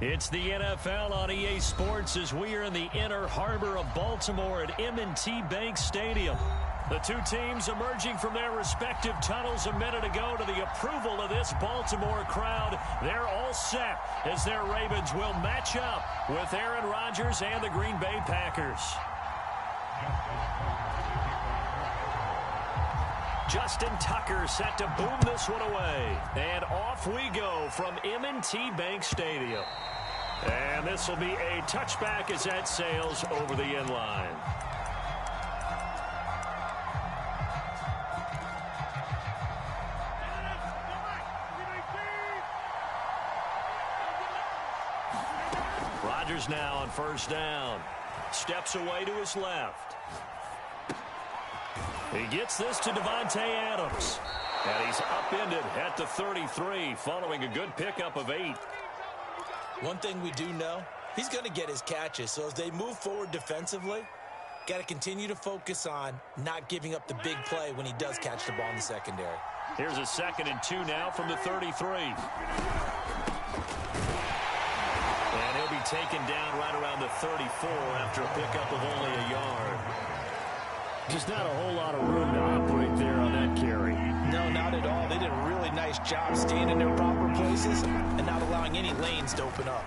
It's the NFL on EA Sports as we are in the inner harbor of Baltimore at M&T Bank Stadium. The two teams emerging from their respective tunnels a minute ago to the approval of this Baltimore crowd. They're all set as their Ravens will match up with Aaron Rodgers and the Green Bay Packers. Justin Tucker set to boom this one away. And off we go from M&T Bank Stadium. And this will be a touchback as that sails over the end line. Rodgers now on first down. Steps away to his left. He gets this to Davante Adams. And he's upended at the 33 following a good pickup of 8. One thing we do know, he's going to get his catches. So as they move forward defensively, got to continue to focus on not giving up the big play when he does catch the ball in the secondary. Here's a 2nd and 2 now from the 33. And he'll be taken down right around the 34 after a pickup of only a yard. Just not a whole lot of room to operate there on that carry. No, not at all. They did a really nice job staying in their proper places and not allowing any lanes to open up.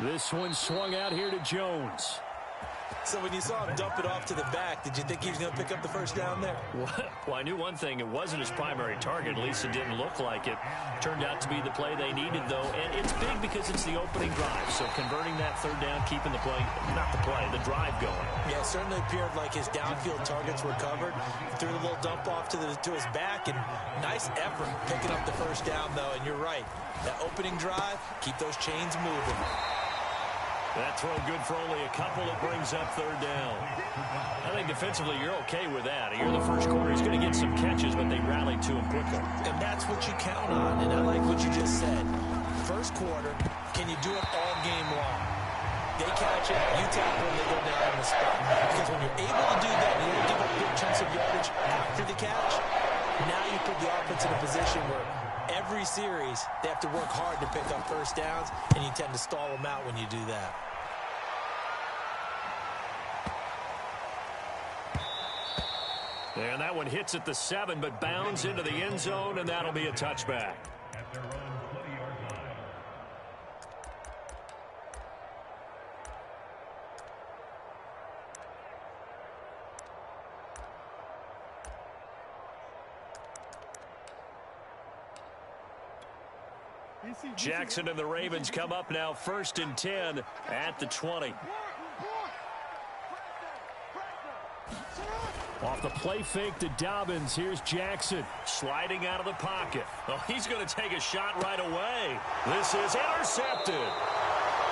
This one swung out here to Jones. So when you saw him dump it off to the back, did you think he was going to pick up the first down there? Well, I knew one thing. It wasn't his primary target. At least it didn't look like it. Turned out to be the play they needed, though. And it's big because it's the opening drive. So converting that third down, keeping the play, not the play, the drive going. Yeah, it certainly appeared like his downfield targets were covered. Threw a little dump off to his back, and nice effort picking up the first down, though. And you're right. That opening drive, keep those chains moving. That throw good for only a couple. It brings up third down. I think defensively you're okay with that. You're the first quarter. He's going to get some catches, but they rallied to him quickly. And that's what you count on. And I like what you just said. First quarter, can you do it all game long? They catch it, you tackle them, they go down on the spot. Because when you're able to do that, you don't give up big chunks of yardage after the catch. Now you put the offense in a position where every series, they have to work hard to pick up first downs, and you tend to stall them out when you do that. And that one hits at the 7, but bounds into the end zone, and that'll be a touchback. Jackson and the Ravens come up now 1st and 10 at the 20. Off the play fake to Dobbins. Here's Jackson sliding out of the pocket. Oh, he's going to take a shot right away. This is intercepted.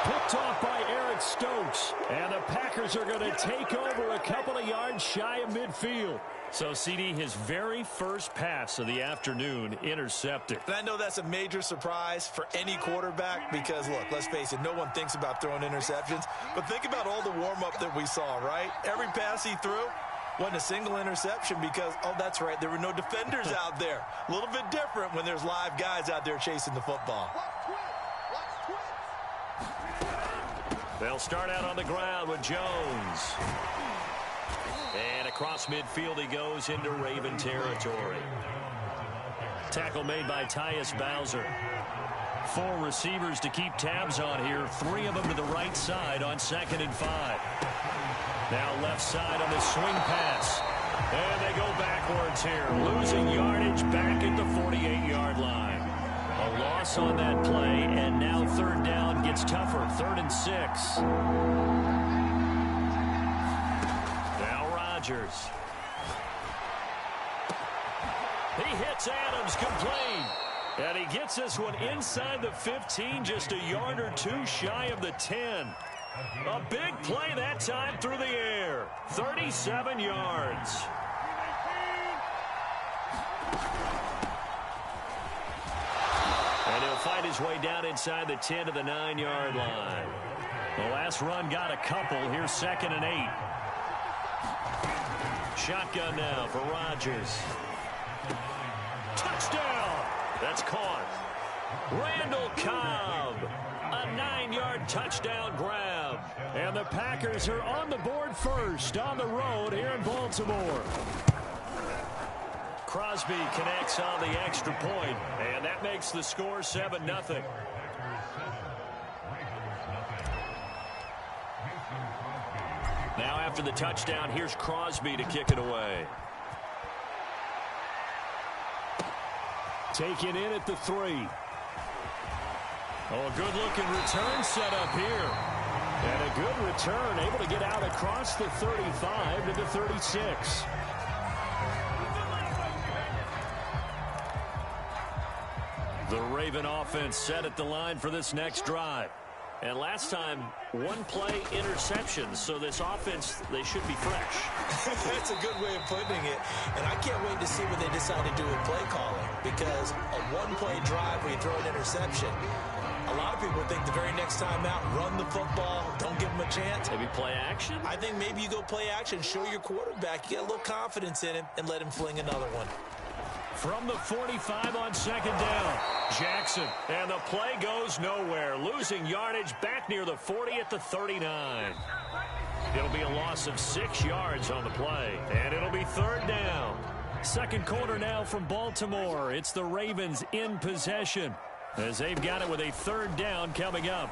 Picked off by Eric Stokes. And the Packers are going to take over a couple of yards shy of midfield. So, CD, his very first pass of the afternoon intercepted. And I know that's a major surprise for any quarterback because, look, let's face it, no one thinks about throwing interceptions. But think about all the warm-up that we saw, right? Every pass he threw wasn't a single interception because, oh, that's right, there were no defenders out there. A little bit different when there's live guys out there chasing the football. They'll start out on the ground with Jones. And across midfield he goes into Raven territory. Tackle made by Tyus Bowser. 4 receivers to keep tabs on here. 3 of them to the right side on 2nd and 5. Now left side on the swing pass. And they go backwards here. Losing yardage back at the 48-yard line. A loss on that play, and now third down gets tougher. 3rd and 6. Now Rodgers. He hits Adams complete. And he gets this one inside the 15, just a yard or 2 shy of the 10. A big play that time through the air. 37 yards. And he'll fight his way down inside the 10 to the 9-yard line. The last run got a couple. Here's 2nd and 8. Shotgun now for Rodgers. Touchdown! That's caught. Randall Cobb, a 9-yard touchdown grab. And the Packers are on the board first on the road here in Baltimore. Crosby connects on the extra point, and that makes the score 7-0. Now after the touchdown, here's Crosby to kick it away. Taken in at the 3. Oh, a good-looking return set up here. And a good return, able to get out across the 35 to the 36. The Raven offense set at the line for this next drive. And last time, one-play interception. So this offense, they should be fresh. That's a good way of putting it. And I can't wait to see what they decide to do with play calling. Because a one-play drive where you throw an interception, a lot of people think the very next time out, run the football, don't give them a chance. Maybe play action? I think maybe you go play action, show your quarterback, you get a little confidence in him, and let him fling another one. From the 45 on second down, Jackson, and the play goes nowhere, losing yardage back near the 40 at the 39. It'll be a loss of 6 yards on the play, and it'll be third down. Second quarter now from Baltimore. It's the Ravens in possession as they've got it with a third down coming up.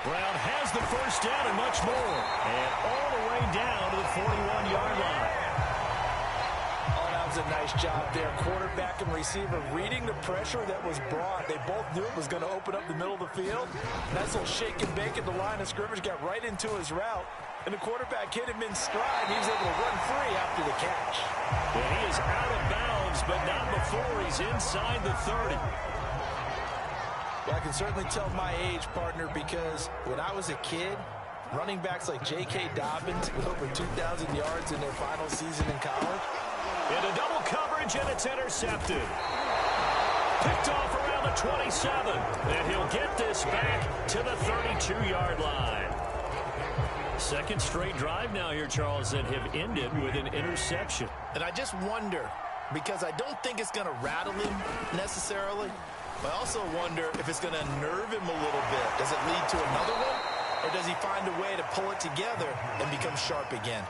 Brown has the first down and much more, and all the way down to the 41-yard line. A nice job there. Quarterback and receiver reading the pressure that was brought. They both knew it was going to open up the middle of the field. Nice little shake and bake at the line of scrimmage. Got right into his route. And the quarterback hit him in stride. He was able to run free after the catch. Well, he is out of bounds, but not before he's inside the 30. Well, I can certainly tell my age, partner, because when I was a kid, running backs like J.K. Dobbins with over 2,000 yards in their final season in college. Into double coverage, and it's intercepted. Picked off around the 27, and he'll get this back to the 32-yard line. Second straight drive now here, Charles, that have ended with an interception. And I just wonder, because I don't think it's going to rattle him necessarily, but I also wonder if it's going to nerve him a little bit. Does it lead to another one, or does he find a way to pull it together and become sharp again?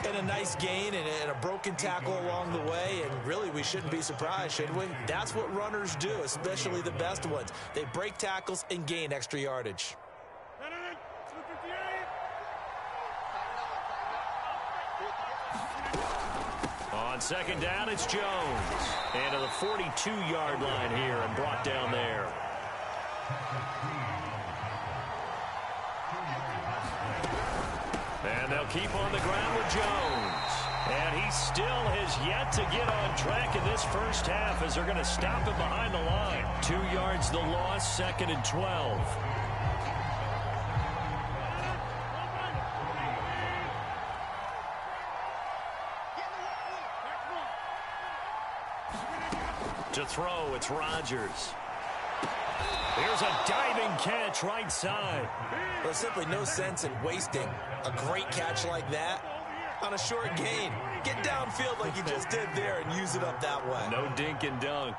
And a nice gain and a broken tackle along the way, and really we shouldn't be surprised, should we? That's what runners do, especially the best ones. They break tackles and gain extra yardage. On second down, it's Jones. And to the 42-yard line here and brought down there. And they'll keep on the ground with Jones. And he still has yet to get on track in this first half as they're going to stop him behind the line. 2 yards the loss, second and 12. To throw, it's Rodgers. Here's a diving catch right side. There's simply no sense in wasting a great catch like that on a short gain. Get downfield like you just did there and use it up that way. No dink and dunk.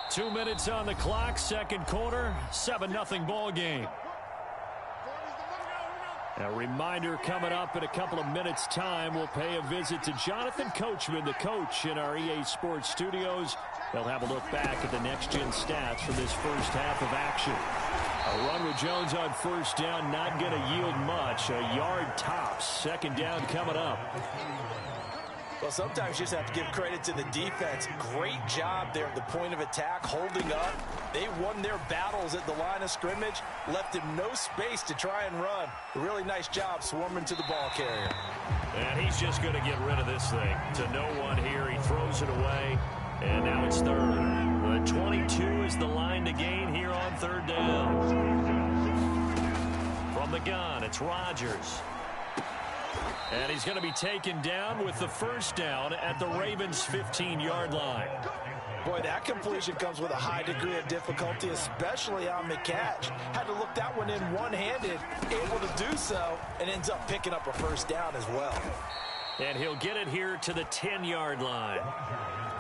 Two minutes on the clock, second quarter, 7-0 ball game. A reminder coming up in a couple of minutes' time. We'll pay a visit to Jonathan Coachman, the coach in our EA Sports studios. They'll have a look back at the next-gen stats from this first half of action. A run with Jones on first down, not going to yield much. A yard tops. Second down coming up. Well, sometimes you just have to give credit to the defense. Great job there at the point of attack, holding up. They won their battles at the line of scrimmage, left him no space to try and run. A really nice job swarming to the ball carrier. And he's just going to get rid of this thing. To no one here, he throws it away. And now it's third. The 22 is the line to gain here on third down. From the gun, it's Rodgers. And he's going to be taken down with the first down at the Ravens' 15-yard line. Boy, that completion comes with a high degree of difficulty, especially on the catch. Had to look that one in one-handed, able to do so, and ends up picking up a first down as well. And he'll get it here to the 10-yard line.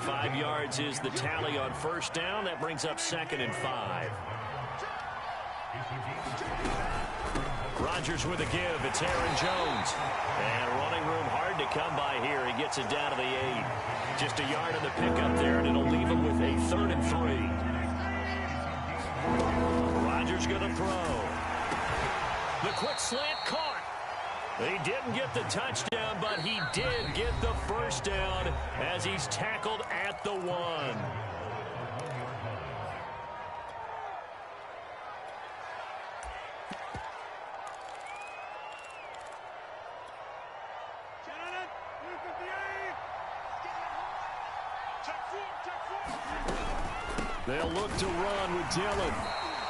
5 yards is the tally on first down. That brings up 2nd and 5. Rodgers with a give. It's Aaron Jones. And running room hard to come by here. He gets it down to the 8. Just a yard on the pickup there, and it'll leave him with a 3rd and 3. Rodgers going to throw. The quick slant caught. He didn't get the touchdown, but he did get the first down as he's tackled at the 1. They'll look to run with Dillon.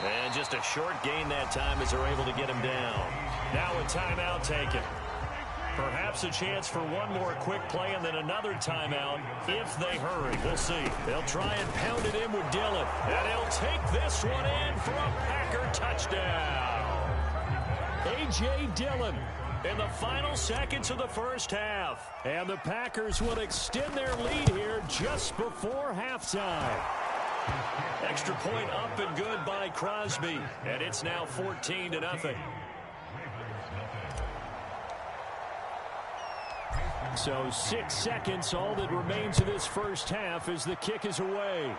And just a short gain that time as they're able to get him down. Now a timeout taken. Perhaps a chance for one more quick play and then another timeout if they hurry. We'll see. They'll try and pound it in with Dillon. And he'll take this one in for a Packer touchdown. A.J. Dillon in the final seconds of the first half. And the Packers will extend their lead here just before halftime. Extra point up and good by Crosby. And it's now 14-0. So 6 seconds, all that remains of this first half as the kick is away.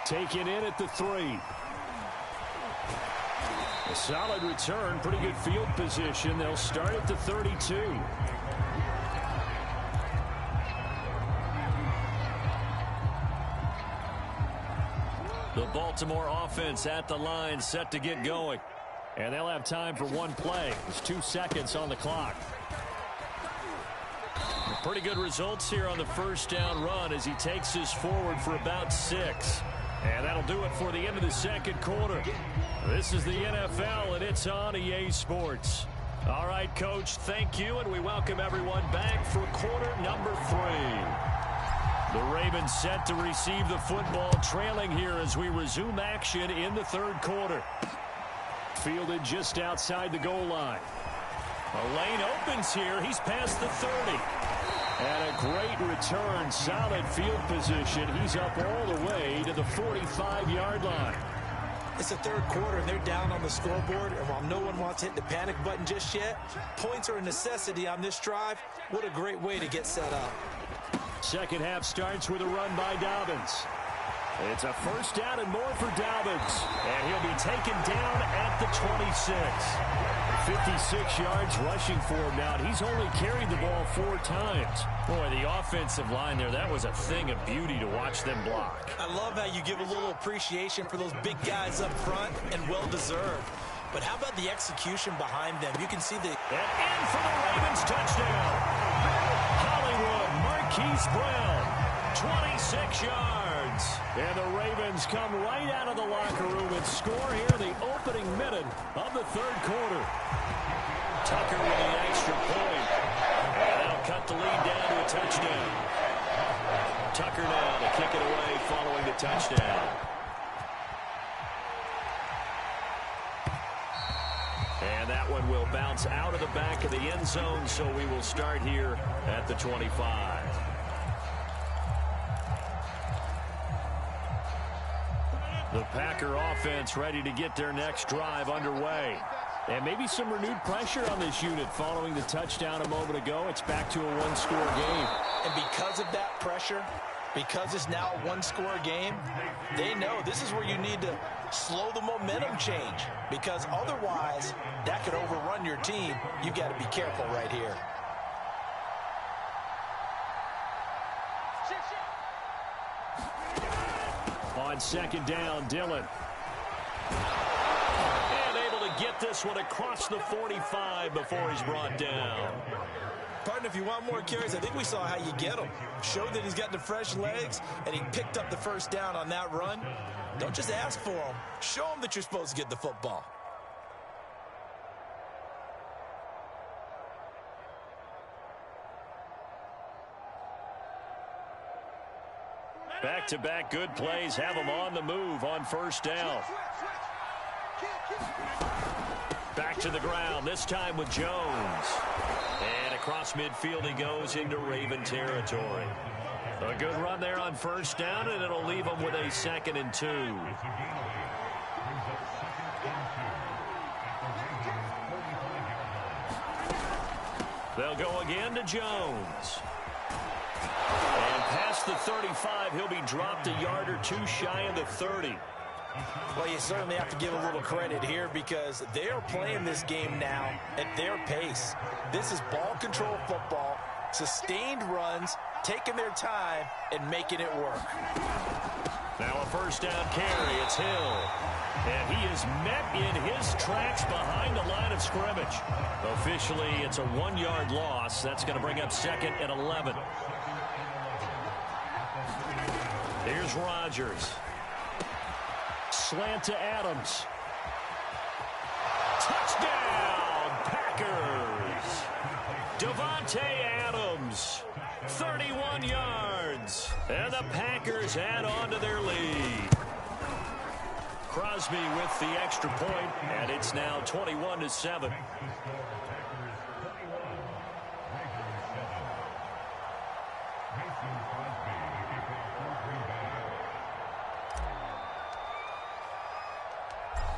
Taken in at the 3. A solid return, pretty good field position. They'll start at the 32. The Baltimore offense at the line, set to get going. And they'll have time for one play. There's 2 seconds on the clock. Pretty good results here on the first down run as he takes us forward for about 6. And that'll do it for the end of the second quarter. This is the NFL, and it's on EA Sports. All right, Coach, thank you, and we welcome everyone back for quarter number 3. The Ravens set to receive the football, trailing here as we resume action in the third quarter. Fielded just outside the goal line. A lane opens here. He's past the 30. And a great return, solid field position. He's up all the way to the 45-yard line. It's the third quarter, and they're down on the scoreboard. And while no one wants to hit the panic button just yet, points are a necessity on this drive. What a great way to get set up. Second half starts with a run by Dobbins. It's a first down and more for Dobbins. And he'll be taken down at the 26. 56 yards rushing for him now. He's only carried the ball 4 times. Boy, the offensive line there, that was a thing of beauty to watch them block. I love how you give a little appreciation for those big guys up front, and well-deserved. But how about the execution behind them? You can see the... And in for the Ravens touchdown. Hollywood Marquise Brown, 26 yards. And the Ravens come right out of the locker room and score here in the opening minute of the third quarter. Tucker with the extra point. And they'll cut the lead down to a touchdown. Tucker now to kick it away following the touchdown. And that one will bounce out of the back of the end zone, so we will start here at the 25. The Packer offense ready to get their next drive underway. And maybe some renewed pressure on this unit following the touchdown a moment ago. It's back to a one-score game. And because of that pressure, because it's now a one-score game, they know this is where you need to slow the momentum change. Because otherwise, that could overrun your team. You've got to be careful right here. On second down, Dillon. And able to get this one across the 45 before he's brought down. Partner, if you want more carries, I think we saw how you get them. Showed that he's got the fresh legs, and he picked up the first down on that run. Don't just ask for them. Show them that you're supposed to get the football. Back-to-back good plays have them on the move on first down. Back to the ground, this time with Jones. And across midfield he goes into Raven territory. A good run there on first down, and it'll leave them with a 2nd and 2. They'll go again to Jones. And past the 35, he'll be dropped a yard or two shy of the 30. Well, you certainly have to give a little credit here because they are playing this game now at their pace. This is ball control football, sustained runs, taking their time, and making it work. Now a first down carry. It's Hill. And he is met in his tracks behind the line of scrimmage. Officially, it's a 1-yard loss. That's going to bring up 2nd and 11. Here's Rodgers. Slant to Adams. Touchdown, Packers. Devontae Adams, 31 yards. And the Packers add on to their lead. Crosby with the extra point, and it's now 21-7.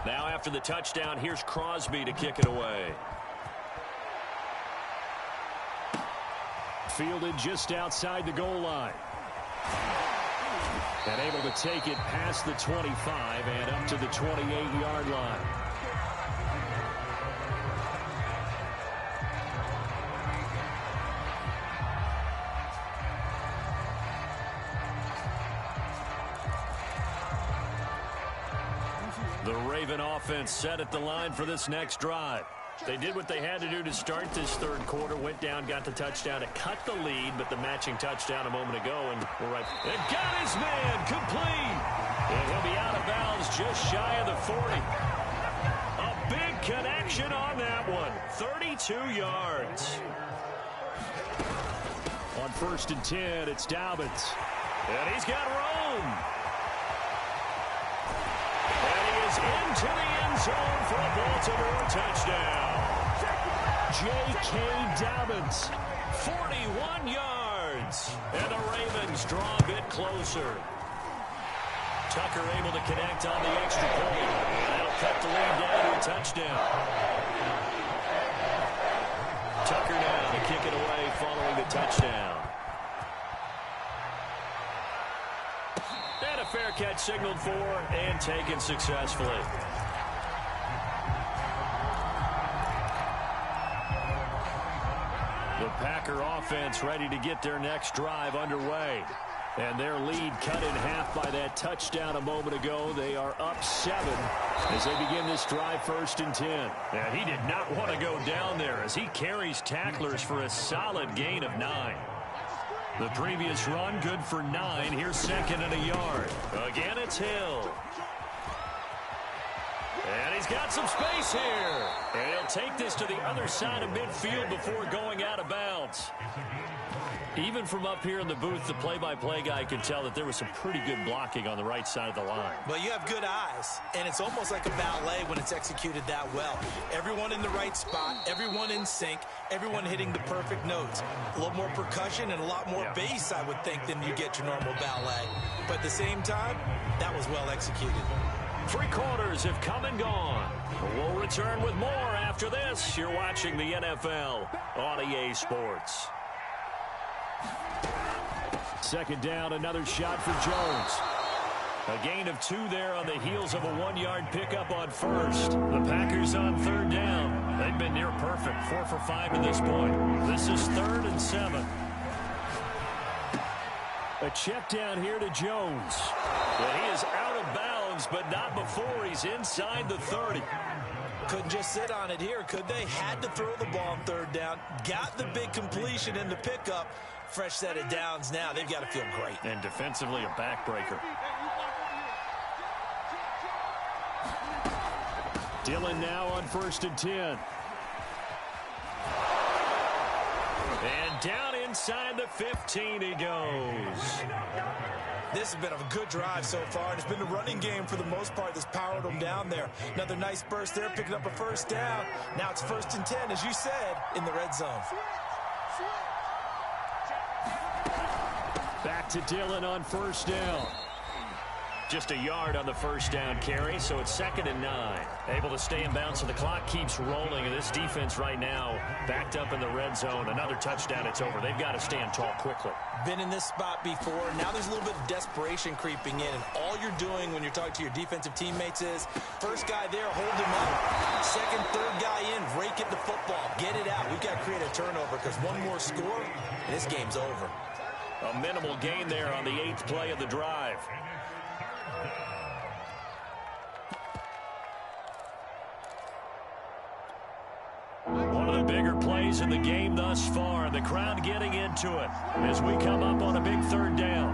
Now after the touchdown, here's Crosby to kick it away. Fielded just outside the goal line. And able to take it past the 25 and up to the 28-yard line. The Raven offense set at the line for this next drive. They did what they had to do to start this third quarter, went down, got the touchdown to cut the lead, but the matching touchdown a moment ago, and we're right. And got his man complete. And he'll be out of bounds just shy of the 40. A big connection on that one. 32 yards. On 1st and 10, it's Dobbins. And he's got room. And he is into the end zone for a Baltimore touchdown. J.K. Dobbins, 41 yards. And the Ravens draw a bit closer. Tucker able to connect on the extra point. That'll cut the lead down to a touchdown. Tucker now to kick it away following the touchdown. And a fair catch signaled for and taken successfully. The Packer offense ready to get their next drive underway. And their lead cut in half by that touchdown a moment ago. They are up 7 as they begin this drive 1st and 10. And he did not want to go down there as he carries tacklers for a solid gain of 9. The previous run good for 9. Here's 2nd and a yard. Again, it's Hill. And he's got some space here. And he'll take this to the other side of midfield before going out of bounds. Even from up here in the booth, the play-by-play guy could tell that there was some pretty good blocking on the right side of the line. Well, you have good eyes, and it's almost like a ballet when it's executed that well. Everyone in the right spot, everyone in sync, everyone hitting the perfect notes. A little more percussion and a lot more bass, I would think, than you get your normal ballet. But at the same time, that was well executed. 3 quarters have come and gone. We'll return with more after this. You're watching the NFL on EA Sports. 2nd down, another shot for Jones. A gain of 2 there on the heels of a 1-yard pickup on 1st. The Packers on 3rd down. They've been near perfect, 4 for 5 to this point. This is 3rd and 7. A check down here to Jones. Well, he is out of bounds, but not before he's inside the 30. Couldn't just sit on it here, could they? Had to throw the ball on 3rd down. Got the big completion in the pickup. Fresh set of downs now. They've got to feel great. And defensively, a backbreaker. Dillon now on 1st and 10. And down inside the 15 he goes. This has been a good drive so far, and it's been the running game for the most part that's powered them down there. Another nice burst there, picking up a first down. Now it's 1st and 10, as you said, in the red zone. Back to Dillon on 1st down. Just a yard on the 1st down carry, so it's 2nd and 9. Able to stay in bounds, and the clock keeps rolling. And this defense right now backed up in the red zone. Another touchdown, it's over. They've got to stand tall quickly. Been in this spot before. Now there's a little bit of desperation creeping in. And all you're doing when you're talking to your defensive teammates is, first guy there, hold him up. Second, third guy in, rake at the football. Get it out. We've got to create a turnover because one more score, and this game's over. A minimal gain there on the 8th play of the drive. One of the bigger plays in the game thus far. The crowd getting into it as we come up on a big 3rd down.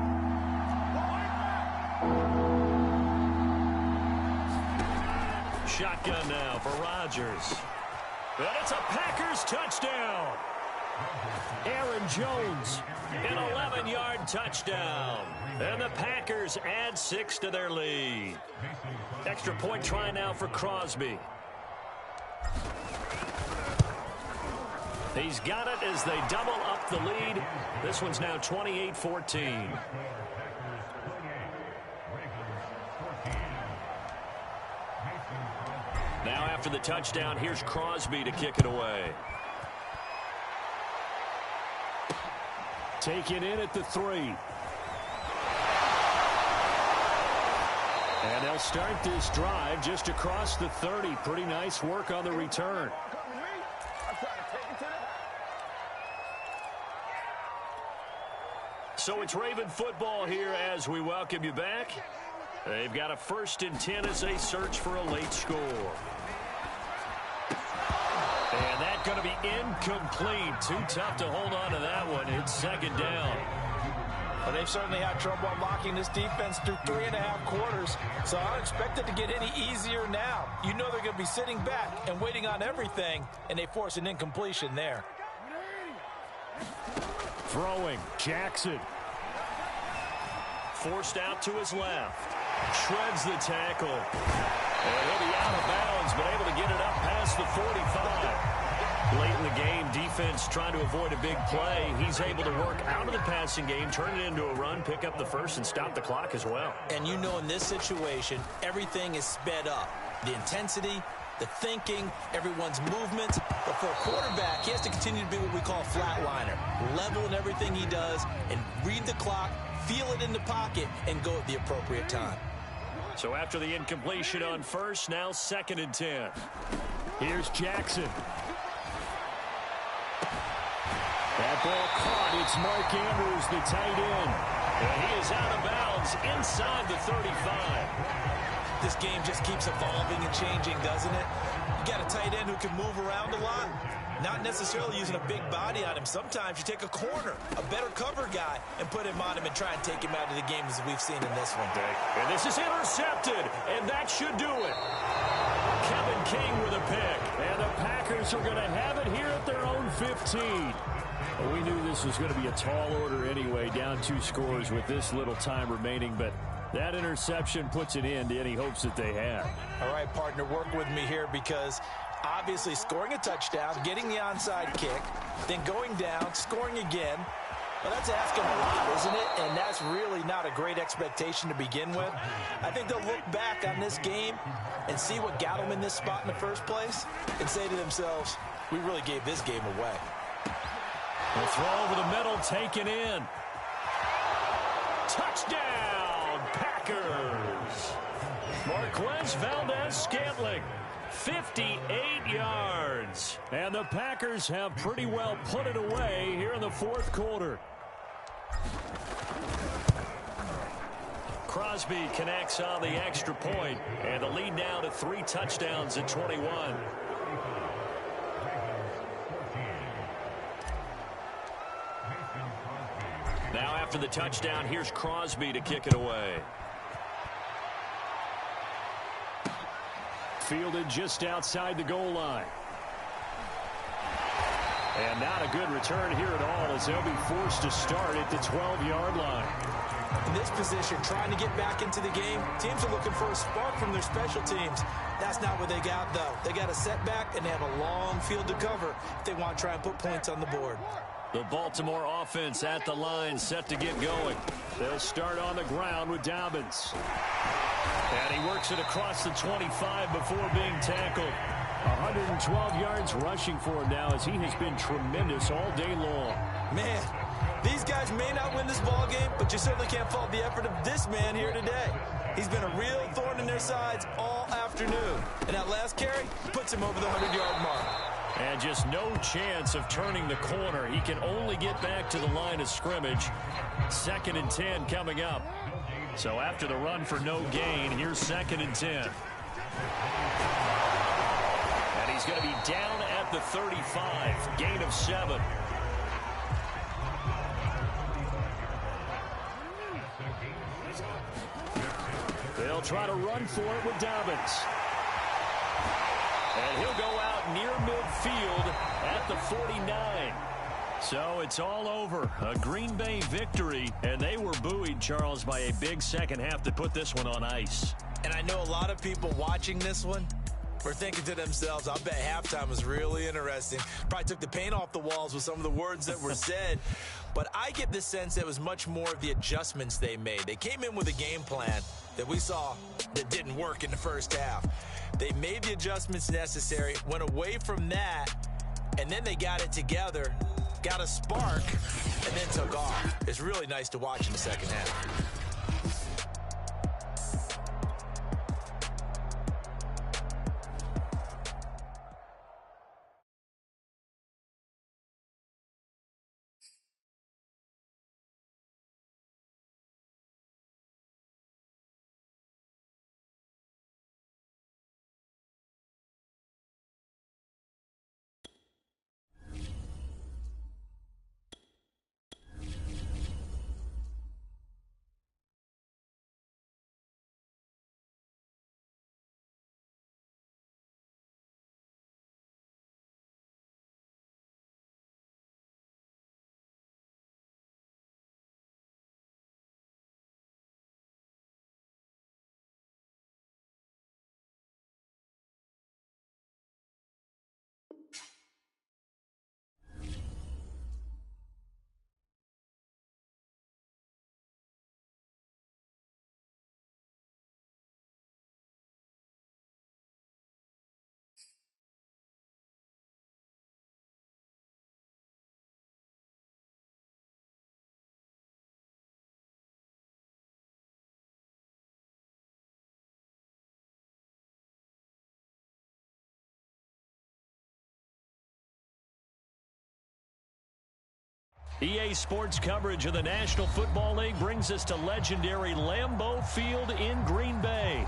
Shotgun now for Rodgers. And it's a Packers touchdown. Aaron Jones, an 11-yard touchdown. And the Packers add 6 to their lead. Extra point try now for Crosby. He's got it as they double up the lead. This one's now 28-14. Now after the touchdown, here's Crosby to kick it away. Taken in at the 3. And they'll start this drive just across the 30. Pretty nice work on the return. So it's Raven football here as we welcome you back. They've got a 1st and 10 as they search for a late score. And that's going to be incomplete. Too tough to hold on to that one. It's 2nd down. Well, they've certainly had trouble unlocking this defense through 3.5 quarters, so I don't expect it to get any easier now. You know they're going to be sitting back and waiting on everything, and they force an incompletion there. Throwing, Jackson. Forced out to his left. Shreds the tackle. And he'll be out of bounds, but able to get it up past the 45. Late in the game, defense trying to avoid a big play. He's able to work out of the passing game, turn it into a run, pick up the first, and stop the clock as well. And you know in this situation, everything is sped up. The intensity, the thinking, everyone's movement. But for a quarterback, he has to continue to be what we call a flatliner. Level in everything he does and read the clock, feel it in the pocket, and go at the appropriate time. So after the incompletion on 1st, now 2nd and 10. Here's Jackson. That ball caught. It's Mark Andrews, the tight end. And he is out of bounds inside the 35. This game just keeps evolving and changing, doesn't it? You got a tight end who can move around a lot, not necessarily using a big body on him. Sometimes you take a corner, a better cover guy, and put him on him and try and take him out of the game as we've seen in this one. And this is intercepted, and that should do it. Kevin King with a pick. And the Packers are going to have it here at their own 15. Well, we knew this was going to be a tall order anyway, down 2 scores with this little time remaining, but that interception puts an end to any hopes that they had. All right, partner, work with me here because obviously scoring a touchdown, getting the onside kick, then going down, scoring again. Well, that's asking a lot, isn't it? And that's really not a great expectation to begin with. I think they'll look back on this game and see what got them in this spot in the first place and say to themselves, we really gave this game away. The throw over the middle, taken in. Touchdown, Packers. Marquez Valdez-Scantling, 58 yards. And the Packers have pretty well put it away here in the 4th quarter. Crosby connects on the extra point, and the lead now to 3 touchdowns at 21. Now after the touchdown, here's Crosby to kick it away. Fielded just outside the goal line. And not a good return here at all as they'll be forced to start at the 12-yard line. In this position, trying to get back into the game, teams are looking for a spark from their special teams. That's not what they got, though. They got a setback, and they have a long field to cover if they want to try and put points on the board. The Baltimore offense at the line, set to get going. They'll start on the ground with Dobbins. And he works it across the 25 before being tackled. 112 yards rushing for him now, as he has been tremendous all day long. Man, these guys may not win this ball game, but you certainly can't fault the effort of this man here today. He's been a real thorn in their sides all afternoon. And that last carry puts him over the 100-yard mark. And just no chance of turning the corner. He can only get back to the line of scrimmage. 2nd and 10 coming up. So after the run for no gain, here's 2nd and 10. And he's going to be down at the 35. Gain of 7. They'll try to run for it with Dobbins. And he'll go out near midfield at the 49. So it's all over. A Green Bay victory, and they were buoyed, Charles, by a big second half to put this one on ice. And I know a lot of people watching this one were thinking to themselves, I bet halftime was really interesting. Probably took the paint off the walls with some of the words that were said. But I get the sense it was much more of the adjustments they made. They came in with a game plan that we saw that didn't work in the first half. They made the adjustments necessary, went away from that, and then they got it together, got a spark, and then took off. It's really nice to watch in the second half. EA Sports coverage of the National Football League brings us to legendary Lambeau Field in Green Bay.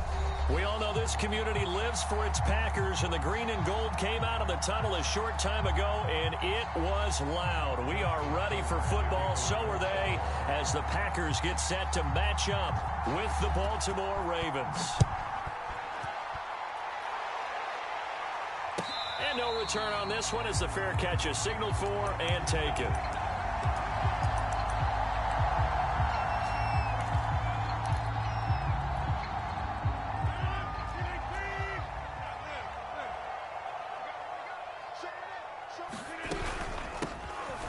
We all know this community lives for its Packers, and the green and gold came out of the tunnel a short time ago, and it was loud. We are ready for football, so are they, as the Packers get set to match up with the Baltimore Ravens. And no return on this one as the fair catch is signaled for and taken.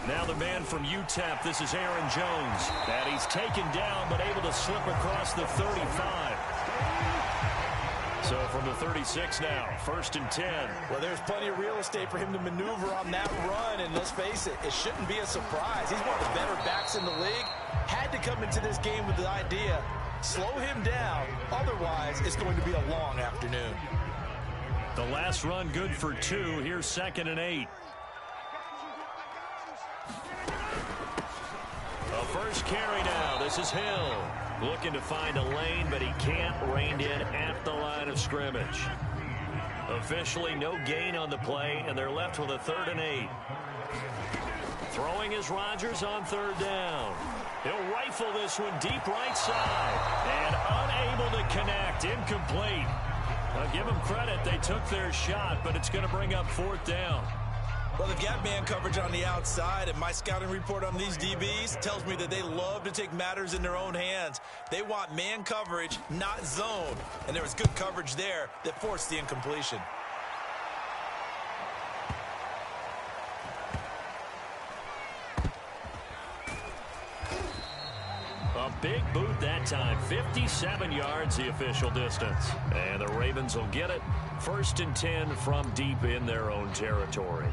Now the man from UTEP, this is Aaron Jones. And he's taken down, but able to slip across the 35. So from the 36 now, 1st and 10. Well, there's plenty of real estate for him to maneuver on that run, and let's face it, it shouldn't be a surprise. He's one of the better backs in the league. Had to come into this game with the idea, slow him down, otherwise it's going to be a long afternoon. The last run good for 2. Here's 2nd and 8. A first carry now. This is Hill. Looking to find a lane, but he can't. Reined in at the line of scrimmage. Officially no gain on the play, and they're left with a 3rd and 8. Throwing is Rodgers on 3rd down. He'll rifle this one deep right side. And unable to connect. Incomplete. I'll give them credit. They took their shot, but it's going to bring up 4th down. Well, they've got man coverage on the outside, and my scouting report on these DBs tells me that they love to take matters in their own hands. They want man coverage, not zone. And there was good coverage there that forced the incompletion. A big boot that time. 57 yards the official distance. And the Ravens will get it. 1st and 10 from deep in their own territory.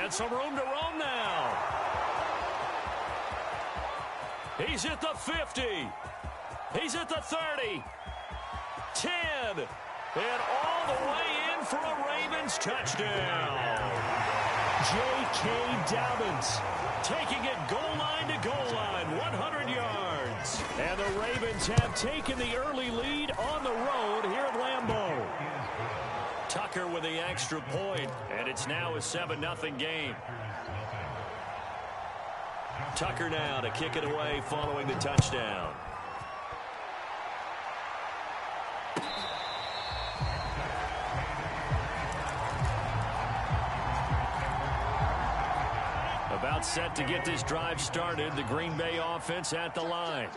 And some room to roam now. He's at the 50. He's at the 30. 10. And all the way in for a Ravens touchdown. J.K. Dobbins taking it goal line to goal line. 100 yards. And the Ravens have taken the early lead on the road here at Lambeau. Tucker with the extra point, and it's now a 7-0 game. Tucker now to kick it away following the touchdown. About set to get this drive started, the Green Bay offense at the line.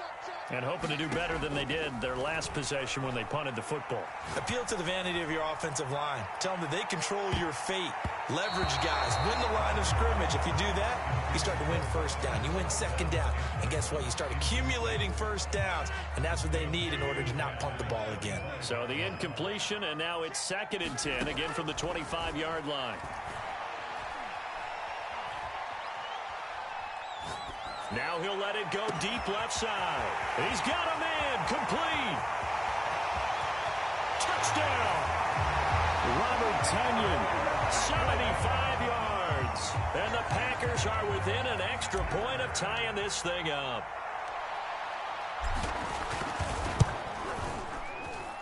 And hoping to do better than they did their last possession when they punted the football. Appeal to the vanity of your offensive line. Tell them that they control your fate. Leverage guys. Win the line of scrimmage. If you do that, you start to win first down. You win second down. And guess what? You start accumulating first downs. And that's what they need in order to not punt the ball again. So the incompletion, and now it's 2nd and 10, again from the 25-yard line. Now he'll let it go deep left side. He's got a man. Complete. Touchdown. Robert Tonyan, 75 yards. And the Packers are within an extra point of tying this thing up.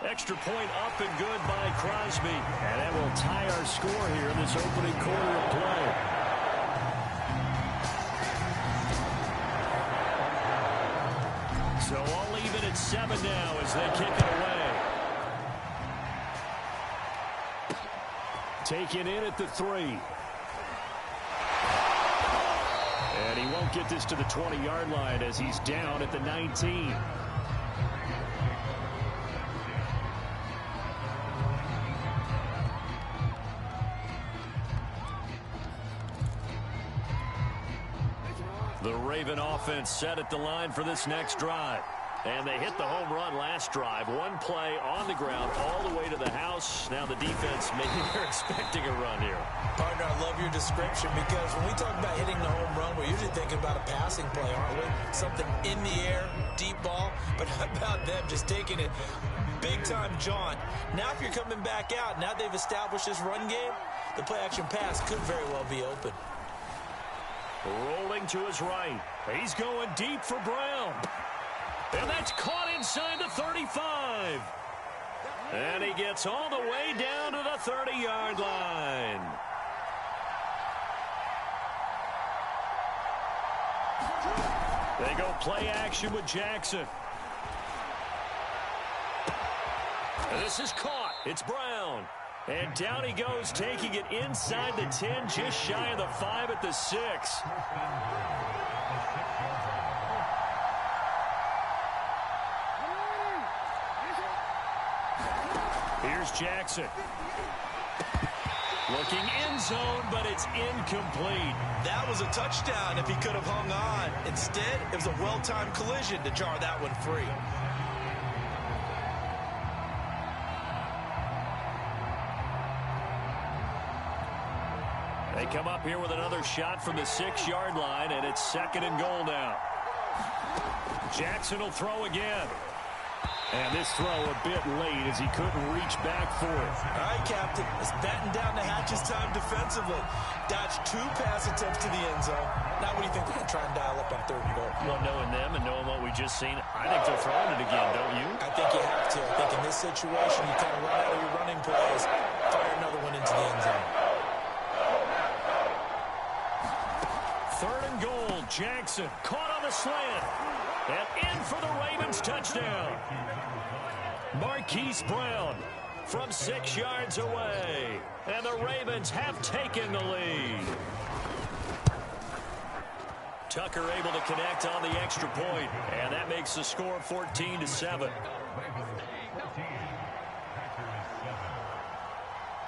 Extra point up and good by Crosby. And that will tie our score here in this opening quarter of play. So all even at 7 now as they kick it away. Taken in at the 3. And he won't get this to the 20-yard line as he's down at the 19. The Raven offense set at the line for this next drive. And they hit the home run last drive. One play on the ground all the way to the house. Now the defense, maybe they're expecting a run here. Partner, I love your description because when we talk about hitting the home run, we're usually thinking about a passing play, aren't we? Something in the air, deep ball. But how about them just taking it big-time jaunt? Now if you're coming back out, now they've established this run game, the play-action pass could very well be open. Rolling to his right. He's going deep for Brown. And that's caught inside the 35. And he gets all the way down to the 30-yard line. They go play action with Jackson. This is caught. It's Brown. And down he goes, taking it inside the 10, just shy of the 5 at the 6. Here's Jackson. Looking end zone, but it's incomplete. That was a touchdown if he could have hung on. Instead, it was a well-timed collision to jar that one free. They come up here with another shot from the 6-yard line, and it's 2nd and goal now. Jackson will throw again. And this throw a bit late as he couldn't reach back for it. All right, Captain. It's batten down the hatches time defensively. Dodged 2 pass attempts to the end zone. Now what do you think they're going to try and dial up on 3rd and goal? Well, knowing them and knowing what we just seen it. I think they're throwing it again, don't you? I think you have to. I think in this situation, you kind of run out of your running plays, fire another one into the end zone. 3rd and goal. Jackson caught on the slant. And in for the Ravens touchdown. Marquise Brown from 6 yards away. And the Ravens have taken the lead. Tucker able to connect on the extra point, and that makes the score 14-7.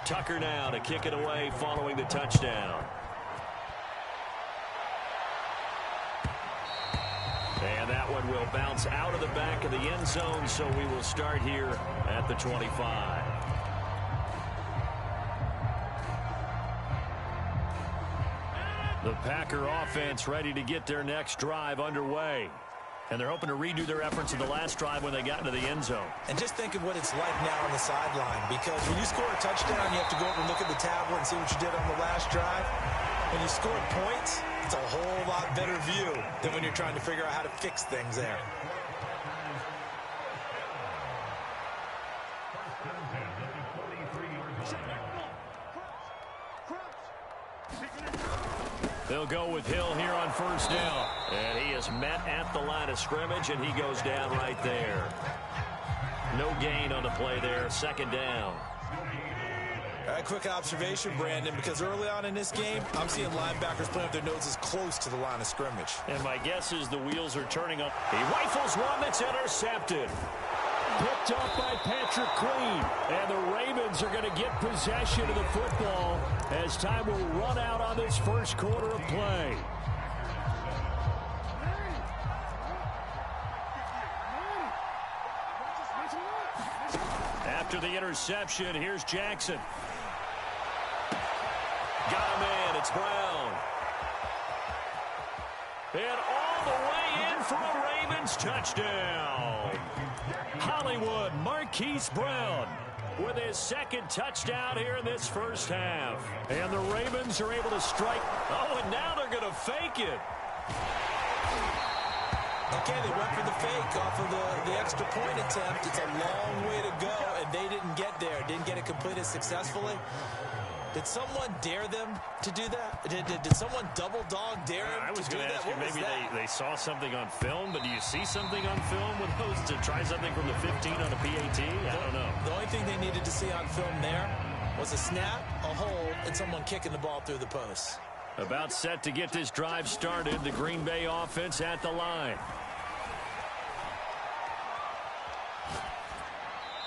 Tucker now to kick it away following the touchdown. And that one will bounce out of the back of the end zone, so we will start here at the 25. The Packer offense ready to get their next drive underway. And they're hoping to redo their efforts in the last drive when they got into the end zone. And just think of what it's like now on the sideline, because when you score a touchdown, you have to go over and look at the tablet and see what you did on the last drive. When you scored points, it's a whole lot better view than when you're trying to figure out how to fix things there. They'll go with Hill here on 1st down. And he is met at the line of scrimmage, and he goes down right there. No gain on the play there. 2nd down. A quick observation, Brandon, because early on in this game, I'm seeing linebackers playing with their noses close to the line of scrimmage. And my guess is the wheels are turning up. He rifles one that's intercepted. Picked up by Patrick Queen. And the Ravens are going to get possession of the football as time will run out on this first quarter of play. After the interception, here's Jackson. Got him in. It's Brown. And all the way in for a Ravens touchdown. Hollywood Marquise Brown with his 2nd touchdown here in this first half. And the Ravens are able to strike. Oh, and now they're going to fake it. Okay, they went for the fake off of the extra point attempt. It's a long way to go, and they didn't get there. Didn't get it completed successfully. Did someone dare them to do that? Did someone double dog dare them I was to do going to that? ask you, maybe they saw something on film, but do you see something on film with those to try something from the 15 on a PAT? I don't know. The only thing they needed to see on film there was a snap, a hold, and someone kicking the ball through the post. About set to get this drive started, the Green Bay offense at the line.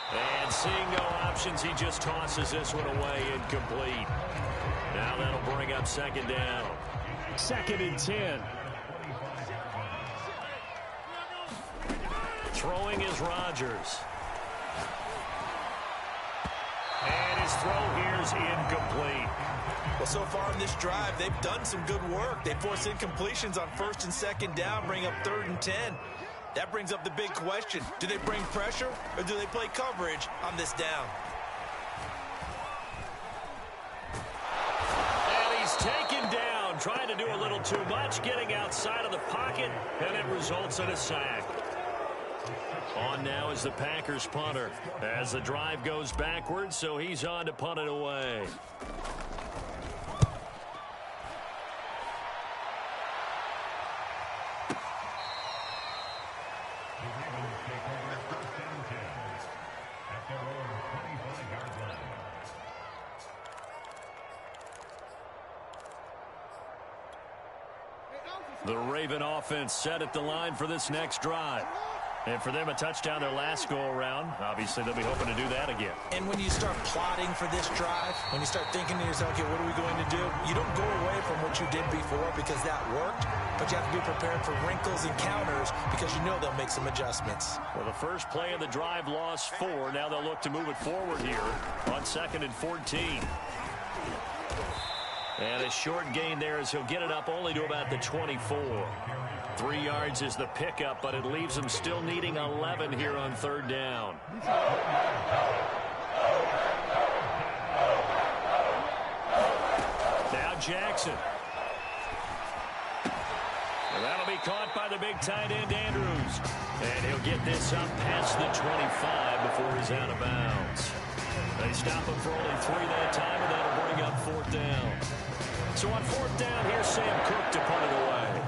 And seeing no options, he just tosses this one away, incomplete. Now that'll bring up 2nd down. 2nd and 10. Throwing is Rodgers. And his throw here is incomplete. Well, so far in this drive, they've done some good work. They force incompletions on 1st and 2nd down, bring up 3rd and 10. That brings up the big question. Do they bring pressure or do they play coverage on this down? And he's taken down, trying to do a little too much, getting outside of the pocket, and it results in a sack. On now is the Packers punter as the drive goes backwards, so he's on to punt it away. The Raven offense set at the line for this next drive. And for them, a touchdown their last go-around. Obviously, they'll be hoping to do that again. And when you start plotting for this drive, when you start thinking to yourself, okay, what are we going to do? You don't go away from what you did before because that worked, but you have to be prepared for wrinkles and counters because you know they'll make some adjustments. Well, the first play of the drive lost 4. Now they'll look to move it forward here on 2nd and 14. And a short gain there as he'll get it up only to about the 24. 3 yards is the pickup, but it leaves him still needing 11 here on 3rd down. Now Jackson. And That'll be caught by the big tight end, Andrews. And he'll get this up past the 25 before he's out of bounds. They stop him for only 3 that time, and that'll bring up 4th down. So on 4th down, here's Sam Cook to punt it away.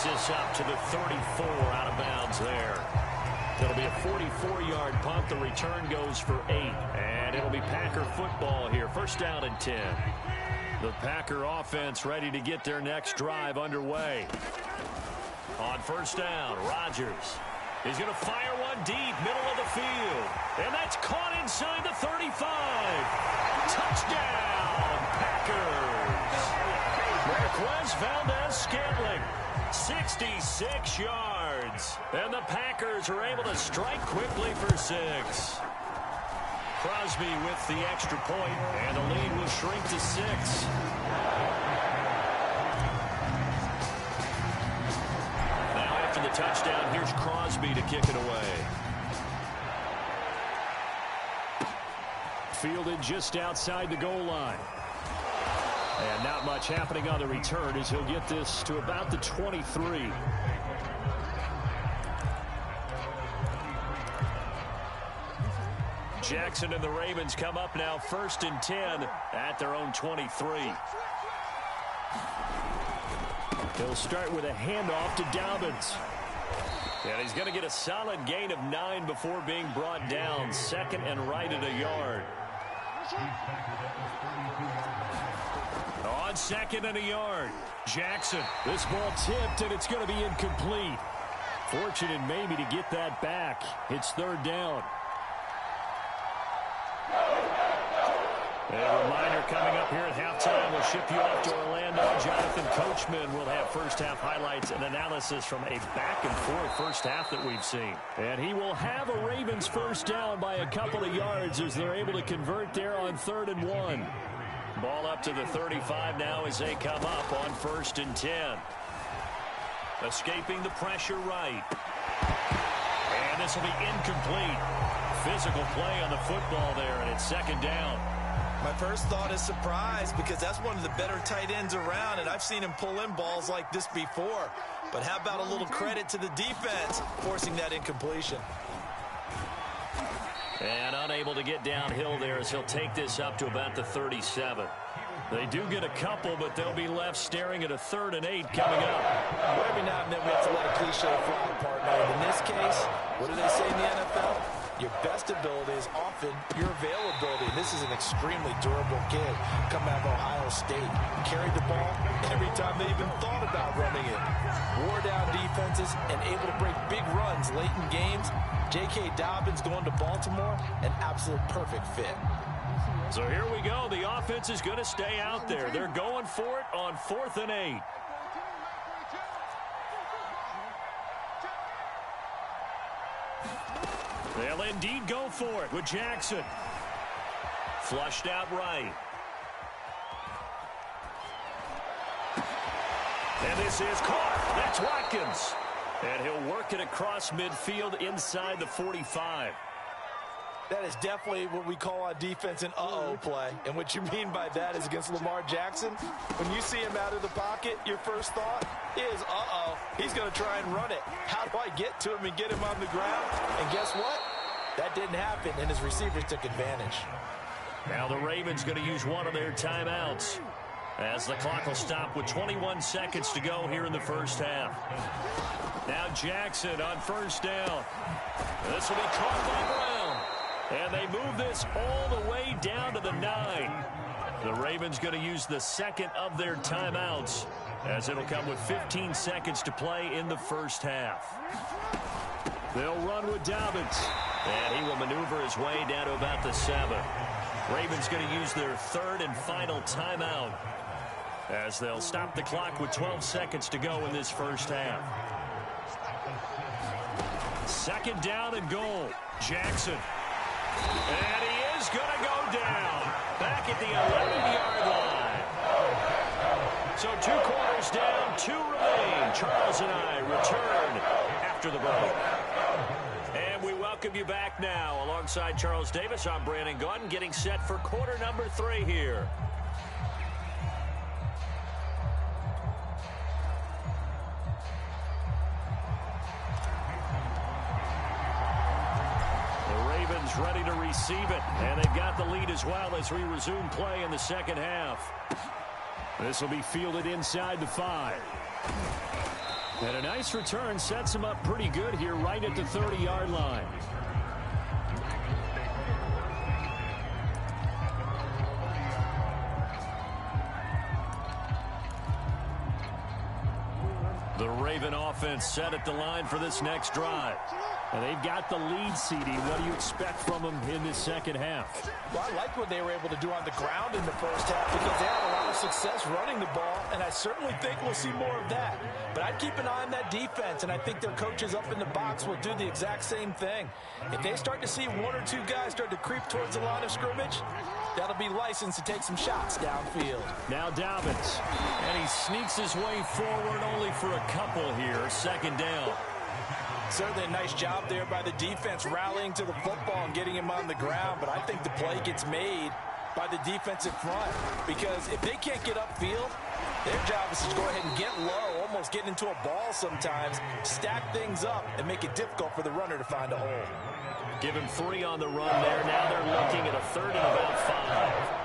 This up to the 34, out of bounds there. It'll be a 44-yard punt. The return goes for 8. And it'll be Packer football here. 1st down and 10. The Packer offense ready to get their next drive underway. On 1st down, Rodgers. He's going to fire one deep, middle of the field. And that's caught inside the 35. Touchdown, Packers. Marquez Valdez-Scantling. 66 yards. And the Packers are able to strike quickly for 6. Crosby with the extra point, and the lead will shrink to 6. Now after the touchdown, here's Crosby to kick it away. Fielded just outside the goal line. And not much happening on the return as he'll get this to about the 23. Jackson and the Ravens come up now 1st and 10 at their own 23. He'll start with a handoff to Dobbins. And he's going to get a solid gain of 9 before being brought down. 2nd and right at a yard. On 2nd and a yard, Jackson. This ball tipped, and it's going to be incomplete. Fortunate maybe to get that back. It's 3rd down. A reminder coming up here at halftime. We'll ship you off to Orlando. Jonathan Coachman will have first-half highlights and analysis from a back-and-forth first half that we've seen. And he will have a Ravens first down by a couple of yards as they're able to convert there on 3rd and 1. Ball up to the 35 now as they come up on 1st and 10. Escaping the pressure right. And this will be incomplete. Physical play on the football there, and it's 2nd down. My first thought is surprise because that's one of the better tight ends around, and I've seen him pull in balls like this before. But how about a little credit to the defense forcing that incompletion? And unable to get downhill there as he'll take this up to about the 37. They do get a couple, but they'll be left staring at a 3rd and 8 coming up. Well, every now and then we have to let a cliche fly, partner. And in this case, what do they say in the NFL? Your best ability is often your availability. And this is an extremely durable kid coming out of Ohio State. Carried the ball every time they even thought about running it. Wore down defenses and able to break big runs late in games. J.K. Dobbins going to Baltimore, an absolute perfect fit. So here we go. The offense is going to stay out there. They're going for it on 4th and 8. They'll indeed go for it with Jackson. Flushed out right. And this is caught. That's Watkins. And he'll work it across midfield inside the 45. That is definitely what we call on defense an uh-oh play. And what you mean by that is against Lamar Jackson, when you see him out of the pocket, your first thought is, uh-oh, he's going to try and run it. How do I get to him and get him on the ground? And guess what? That didn't happen, and his receivers took advantage. Now the Ravens going to use one of their timeouts as the clock will stop with 21 seconds to go here in the first half. Now Jackson on 1st down. This will be caught by Brown. And they move this all the way down to the 9. The Ravens going to use the 2nd of their timeouts as it'll come with 15 seconds to play in the first half. They'll run with Dobbins. And he will maneuver his way down to about the 7. Ravens going to use their 3rd and final timeout as they'll stop the clock with 12 seconds to go in this first half. 2nd down and goal. Jackson. And he is going to go down back at the 11-yard line. So 2 quarters down, 2 remain. Charles and I return after the break. And we welcome you back now. Alongside Charles Davis, I'm Brandon Gaudin, getting set for quarter number 3 here. Ready to receive it, and they've got the lead as well as we resume play in the second half. This will be fielded inside the 5. And a nice return sets him up pretty good here right at the 30-yard line. The Raven offense set at the line for this next drive. And they've got the lead, CD. What do you expect from them in this second half? Well, I like what they were able to do on the ground in the first half because they had a lot of success running the ball, and I certainly think we'll see more of that. But I'd keep an eye on that defense, and I think their coaches up in the box will do the exact same thing. If they start to see 1 or 2 guys start to creep towards the line of scrimmage, that'll be licensed to take some shots downfield. Now Dobbins. And he sneaks his way forward only for a couple here. Second down. Certainly a nice job there by the defense rallying to the football and getting him on the ground, but I think the play gets made by the defensive front because if they can't get upfield, their job is to go ahead and get low, almost get into a ball sometimes, stack things up, and make it difficult for the runner to find a hole. Give him 3 on the run there. Now they're looking at a 3rd and about 5.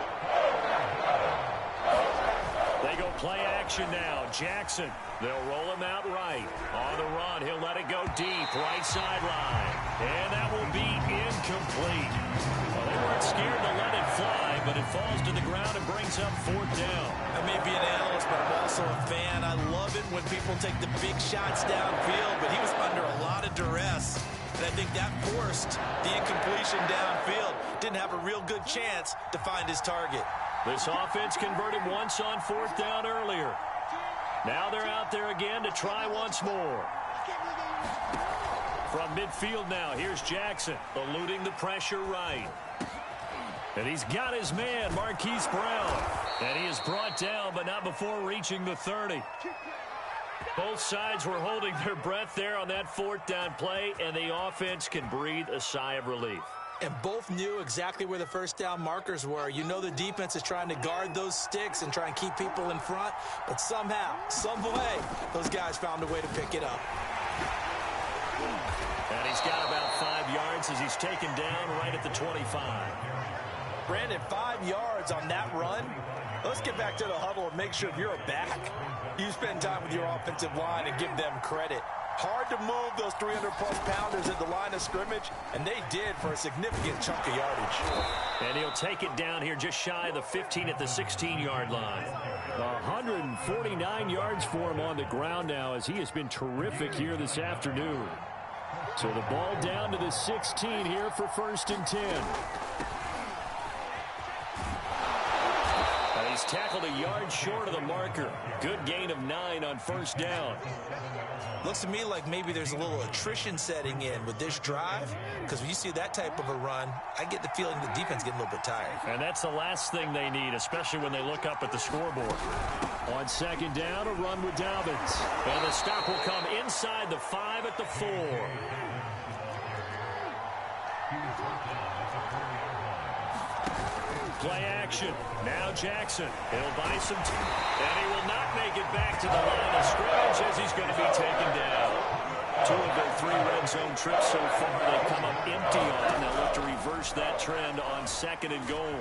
They go play action now. Jackson. They'll roll him out right. On the run, he'll let it go deep, right sideline. And that will be incomplete. Well, they weren't scared to let it fly, but it falls to the ground and brings up 4th down. I may be an analyst, but I'm also a fan. I love it when people take the big shots downfield, but he was under a lot of duress. And I think that forced the incompletion downfield. Didn't have a real good chance to find his target. This offense converted once on 4th down earlier. Now they're out there again to try once more. From midfield now, here's Jackson, eluding the pressure right. And he's got his man, Marquise Brown. And he is brought down, but not before reaching the 30. Both sides were holding their breath there on that 4th down play, and the offense can breathe a sigh of relief. And both knew exactly where the 1st down markers were. You know the defense is trying to guard those sticks and try and keep people in front. But somehow, some way, those guys found a way to pick it up. And he's got about 5 yards as he's taken down right at the 25. Brandon, 5 yards on that run. Let's get back to the huddle and make sure if you're a back, you spend time with your offensive line and give them credit. Hard to move those 300-plus pounders at the line of scrimmage, and they did for a significant chunk of yardage. And he'll take it down here just shy of the 15 at the 16-yard line. 149 yards for him on the ground now as he has been terrific here this afternoon. So the ball down to the 16 here for 1st and 10. And he's tackled a yard short of the marker. Good gain of 9 on 1st down. Looks to me like maybe there's a little attrition setting in with this drive, because when you see that type of a run, I get the feeling the defense getting a little bit tired. And that's the last thing they need, especially when they look up at the scoreboard. On 2nd down, a run with Dobbins. And the stop will come inside the 5 at the 4. Play action. Now Jackson. He'll buy some time. And he will not make it back to the line of scrimmage as he's going to be taken down. 2 of their 3 red zone trips so far they come up empty on. They'll look to reverse that trend on 2nd and goal.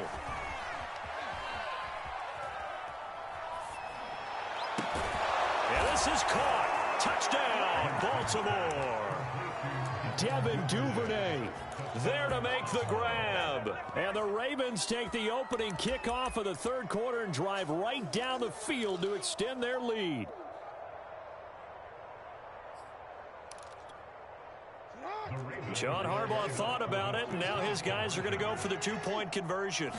And this is caught. Touchdown, Baltimore. Devin Duvernay there to make the grab. And the Ravens take the opening kickoff of the 3rd quarter and drive right down the field to extend their lead. John Harbaugh thought about it, and now his guys are going to go for the 2-point conversion.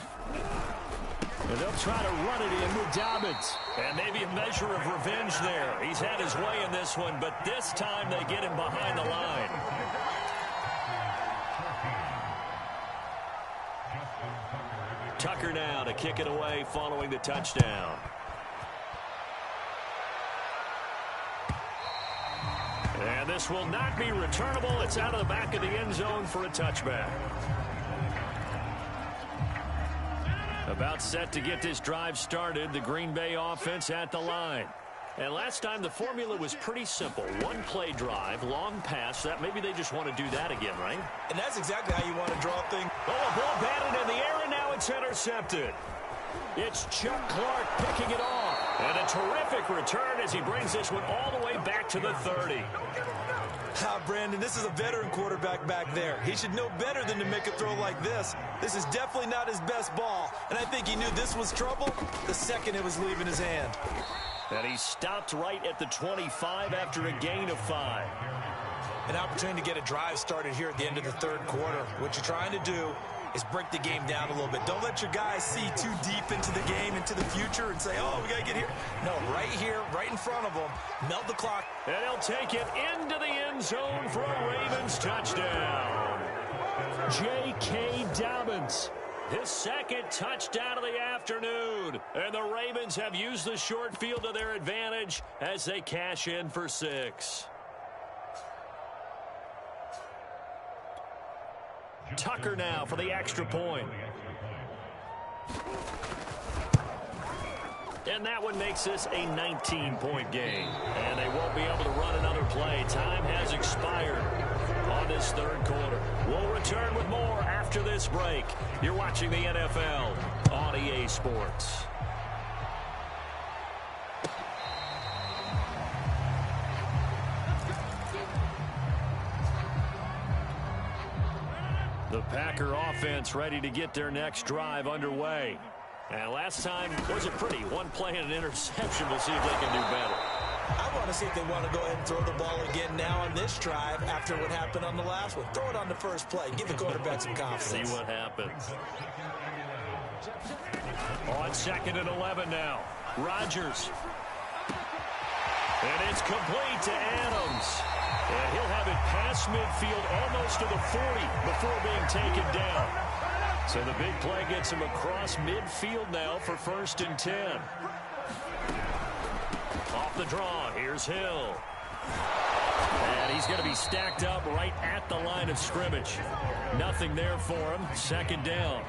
And they'll try to run it in with Dobbins. And maybe a measure of revenge there. He's had his way in this one, but this time they get him behind the line. Tucker now to kick it away following the touchdown. And this will not be returnable. It's out of the back of the end zone for a touchback. About set to get this drive started, the Green Bay offense at the line. And last time the formula was pretty simple. One play drive, long pass. That maybe they just want to do that again, right? And that's exactly how you want to draw things. Oh, a ball batted in the air, and now it's intercepted. It's Chuck Clark picking it off. And a terrific return as he brings this one all the way back to the 30. Brandon, this is a veteran quarterback back there. He should know better than to make a throw like this. This is definitely not his best ball. And I think he knew this was trouble the second it was leaving his hand. And he stopped right at the 25 after a gain of 5. An opportunity to get a drive started here at the end of the third quarter. What you're trying to do is break the game down a little bit. Don't let your guys see too deep into the game, into the future, and say, oh, we got to get here. No, right here, right in front of them. Melt the clock. And he'll take it into the end zone for a Ravens touchdown. J.K. Dobbins, his second touchdown of the afternoon. And the Ravens have used the short field to their advantage as they cash in for 6. Tucker now for the extra point. And that one makes this a 19-point game. And they won't be able to run another play. Time has expired on this third quarter. We'll return with more after this break. You're watching the NFL on EA Sports. The Packer offense ready to get their next drive underway. And last time was it pretty. One play and an interception. We'll see if they can do better. I want to see if they want to go ahead and throw the ball again now on this drive after what happened on the last one. Throw it on the first play. Give the quarterback some confidence. See what happens. On 2nd and 11 now. Rodgers. And it's complete to Adams. And he'll have it past midfield almost to the 40 before being taken down. So the big play gets him across midfield now for 1st and 10. Off the draw, here's Hill. And he's going to be stacked up right at the line of scrimmage. Nothing there for him. 2nd down.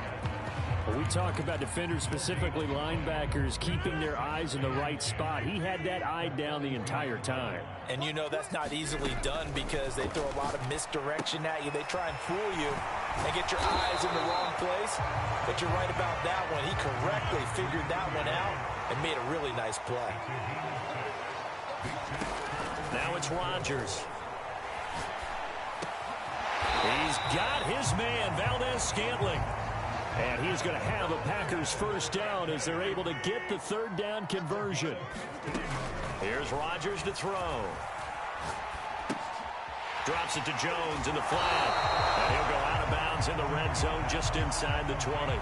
When we talk about defenders, specifically linebackers, keeping their eyes in the right spot. He had that eye down the entire time. And you know that's not easily done because they throw a lot of misdirection at you. They try and fool you and get your eyes in the wrong place. But you're right about that one. He correctly figured that one out and made a really nice play. Now it's Rodgers. He's got his man, Valdez-Scantling. And he's going to have a Packers 1st down as they're able to get the 3rd down conversion. Here's Rodgers to throw. Drops it to Jones in the flat. And he'll go out of bounds in the red zone just inside the 20.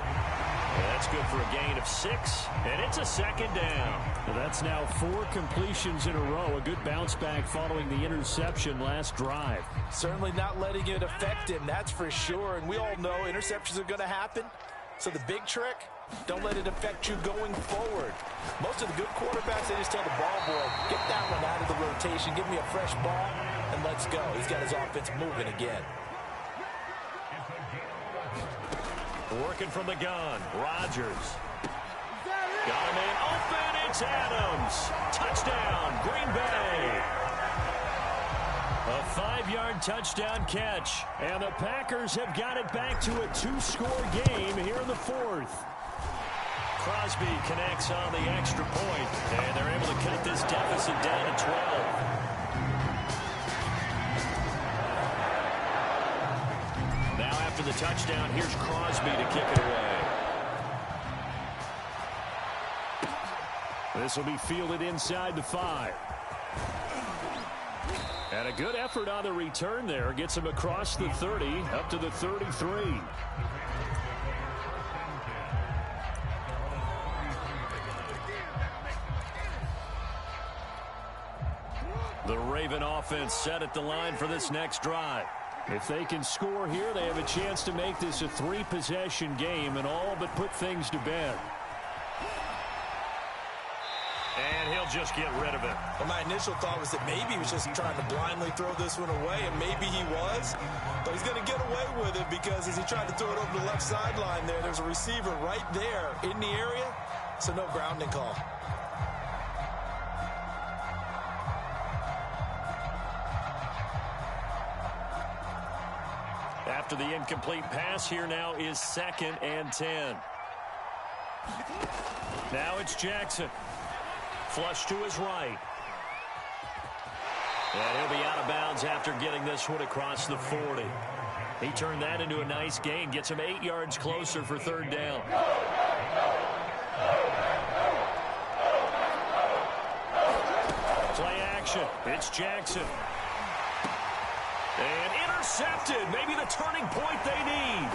And that's good for a gain of 6. And it's a 2nd down. Well, that's now 4 completions in a row. A good bounce back following the interception last drive. Certainly not letting it affect him, that's for sure. And we all know interceptions are going to happen. So the big trick, don't let it affect you going forward. Most of the good quarterbacks, they just tell the ball boy, get that one out of the rotation, give me a fresh ball, and let's go. He's got his offense moving again. Working from the gun, Rodgers. Got a man open, it's Adams. Touchdown, Green Bay. A 5-yard touchdown catch. And the Packers have got it back to a 2-score game here in the 4th. Crosby connects on the extra point, and they're able to cut this deficit down to 12. Now after the touchdown, here's Crosby to kick it away. This will be fielded inside the 5. And a good effort on the return there. Gets him across the 30, up to the 33. The Raven offense set at the line for this next drive. If they can score here, they have a chance to make this a 3-possession game and all but put things to bed. And he'll they'll just get rid of it. Well, my initial thought was that maybe he was just trying to blindly throw this one away, and maybe he was. But he's going to get away with it because as he tried to throw it over the left sideline there's a receiver right there in the area, so no grounding call. After the incomplete pass, here now is 2nd and 10. Now it's Jackson. Flush to his right. And he'll be out of bounds after getting this one across the 40. He turned that into a nice gain. Gets him 8 yards closer for 3rd down. Play action. It's Jackson. And intercepted. Maybe the turning point they need.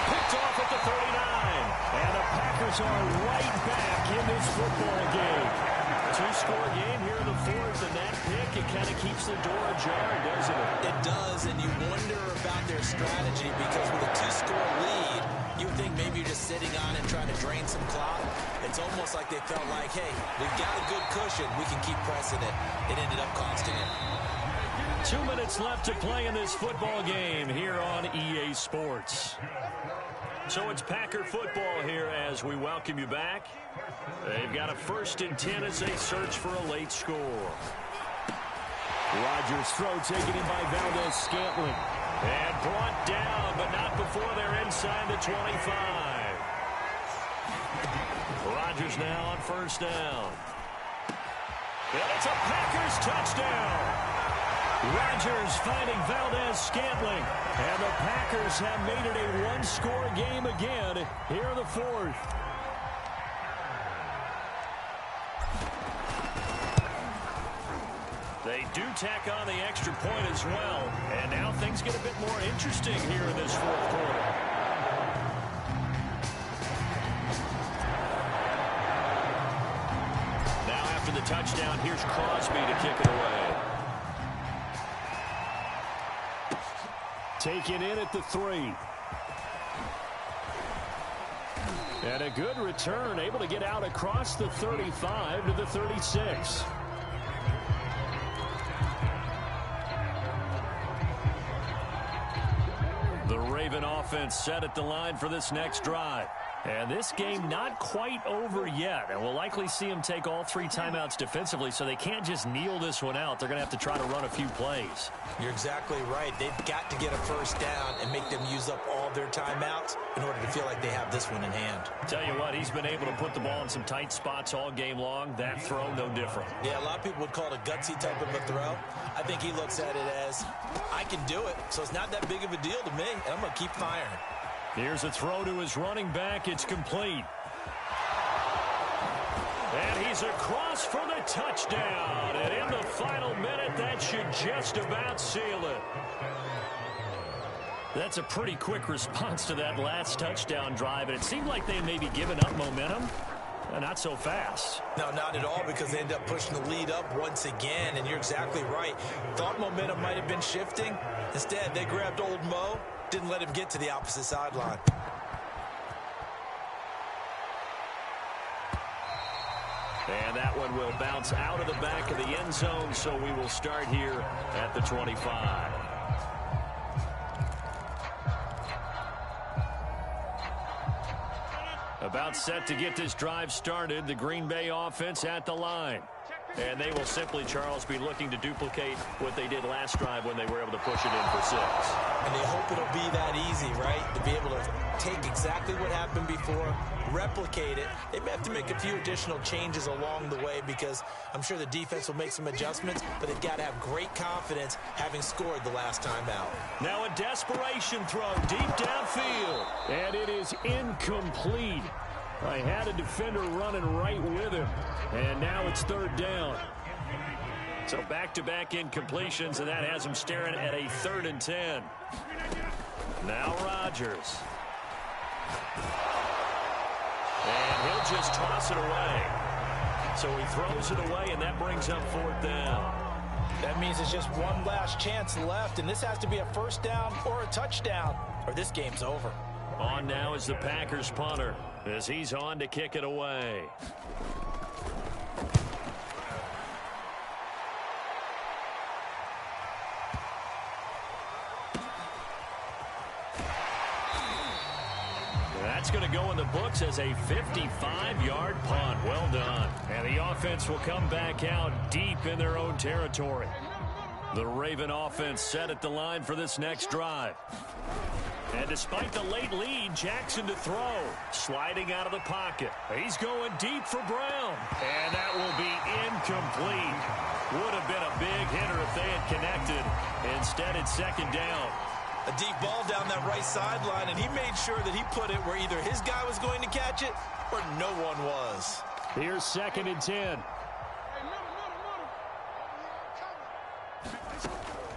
Picked off at the 39. And the Packers are right back in this football game. 2-score game here in the 4th, and that pick, it kind of keeps the door ajar, doesn't it? It does, and you wonder about their strategy because with a 2-score lead, you would think maybe you're just sitting on and trying to drain some clock. It's almost like they felt like, hey, we've got a good cushion. We can keep pressing it. It ended up costing it. 2 minutes left to play in this football game here on EA Sports. So it's Packer football here as we welcome you back. They've got a 1st and 10 as they search for a late score. Rodgers' throw taken in by Valdez-Scantling. And brought down, but not before they're inside the 25. Rodgers now on 1st down. And it's a Packers touchdown. Rodgers finding Valdez-Scantling. And the Packers have made it a 1-score game again here in the 4th. They do tack on the extra point as well. And now things get a bit more interesting here in this 4th quarter. Now after the touchdown, here's Crosby to kick it away. Taken in at the 3. And a good return, able to get out across the 35 to the 36. The Raven offense set at the line for this next drive. And this game not quite over yet. And we'll likely see them take all 3 timeouts defensively, so they can't just kneel this one out. They're going to have to try to run a few plays. You're exactly right. They've got to get a 1st down and make them use up all their timeouts in order to feel like they have this one in hand. Tell you what, he's been able to put the ball in some tight spots all game long. That throw, no different. Yeah, a lot of people would call it a gutsy type of a throw. I think he looks at it as, I can do it, so it's not that big of a deal to me, and I'm going to keep firing. Here's a throw to his running back. It's complete. And he's across for the touchdown. And in the final minute, that should just about seal it. That's a pretty quick response to that last touchdown drive. And it seemed like they may be giving up momentum. Not so fast. No, not at all, because they end up pushing the lead up once again. And you're exactly right. Thought momentum might have been shifting. Instead, they grabbed old Mo. Didn't let him get to the opposite sideline. And that one will bounce out of the back of the end zone, so we will start here at the 25. About set to get this drive started, the Green Bay offense at the line. And they will simply, Charles, be looking to duplicate what they did last drive when they were able to push it in for 6. And they hope it'll be that easy, right? To be able to take exactly what happened before, replicate it. They may have to make a few additional changes along the way because I'm sure the defense will make some adjustments, but they've got to have great confidence having scored the last time out. Now a desperation throw deep downfield. And it is incomplete. I had a defender running right with him. And now it's 3rd down. So back-to-back incompletions, and that has him staring at a 3rd and 10. Now Rodgers. And he'll just toss it away. So he throws it away, and that brings up 4th down. That means it's just one last chance left, and this has to be a 1st down or a touchdown, or this game's over. On now is the Packers punter, as he's on to kick it away. that's going to go in the books as a 55-yard punt. Well done. And the offense will come back out deep in their own territory. The Raven offense set at the line for this next drive. And despite the late lead, Jackson to throw. Sliding out of the pocket. He's going deep for Brown. And that will be incomplete. Would have been a big hitter if they had connected. Instead, it's second down. A deep ball down that right sideline, and he made sure that he put it where either his guy was going to catch it or no one was. Here's second and 10.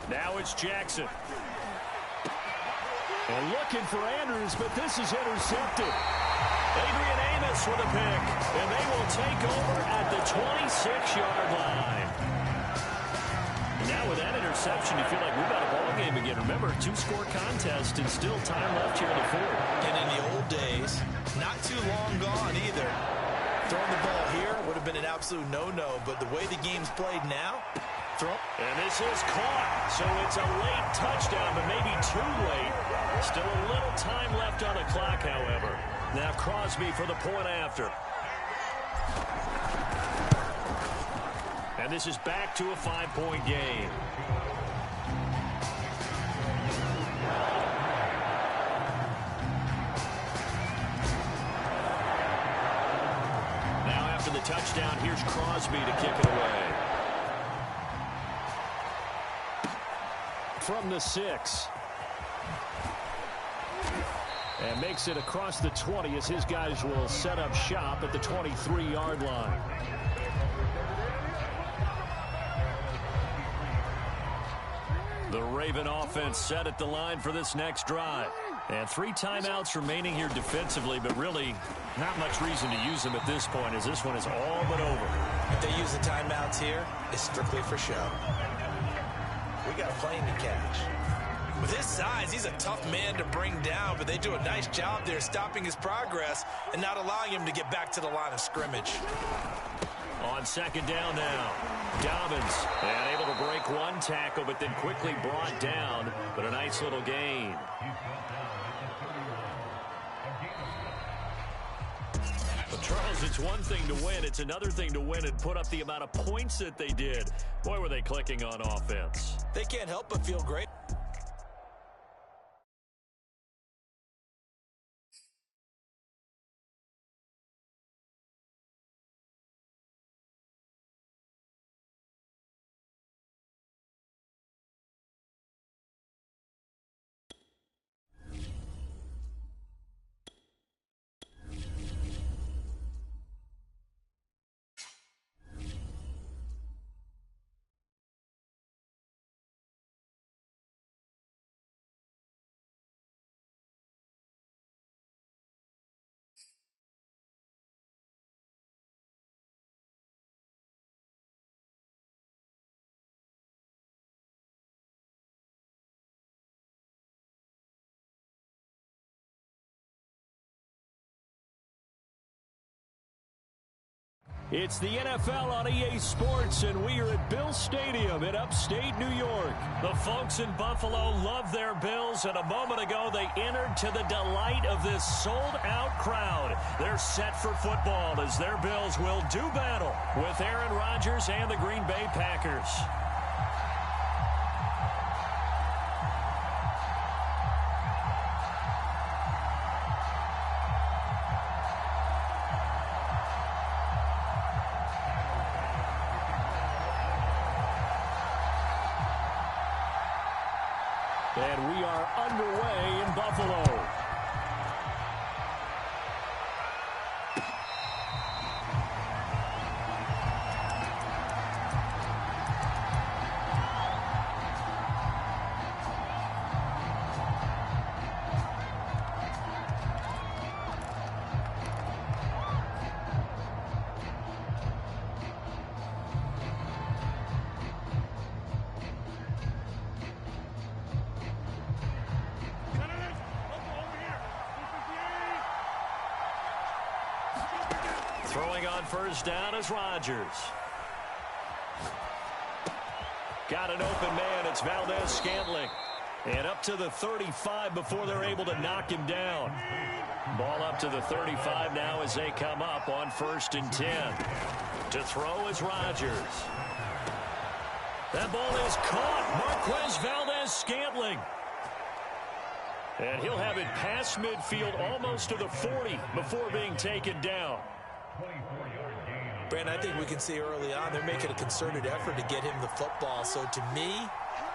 Now it's Jackson. And looking for Andrews, but this is intercepted. Adrian Amos with a pick, and they will take over at the 26-yard line. Now with that interception, you feel like we've got a ball game again. Remember, two-score contest and still time left here in the fourth. And in the old days, not too long gone either. Throwing the ball here would have been an absolute no-no, but the way the game's played now, and this is caught, so it's a late touchdown, but maybe too late. Still a little time left on the clock, however. Now Crosby for the point after. And this is back to a 5-point game. Now after the touchdown, here's Crosby to kick it away. From the 6. And makes it across the 20 as his guys will set up shop at the 23-yard line. The Raven offense set at the line for this next drive. And 3 timeouts remaining here defensively, but really not much reason to use them at this point as this one is all but over. If they use the timeouts here, it's strictly for show. We got a plane to catch. With his size, he's a tough man to bring down, but they do a nice job there stopping his progress and not allowing him to get back to the line of scrimmage. On second down now, Dobbins, and able to break one tackle, but then quickly brought down, but a nice little gain. But Charles, it's one thing to win. It's another thing to win and put up the amount of points that they did. Boy, were they clicking on offense. They can't help but feel great. It's the NFL on EA Sports, and we are at Bill Stadium in upstate New York. The folks in Buffalo love their Bills, and a moment ago they entered to the delight of this sold-out crowd. They're set for football as their Bills will do battle with Aaron Rodgers and the Green Bay Packers. And we are underway in Buffalo. Throwing on first down is Rodgers. Got an open man. It's Valdez-Scantling. And up to the 35 before they're able to knock him down. Ball up to the 35 now as they come up on 1st and 10. To throw is Rodgers. That ball is caught. Marquez Valdez-Scantling. And he'll have it past midfield almost to the 40 before being taken down. Brandon, I think we can see early on they're making a concerted effort to get him the football. So to me,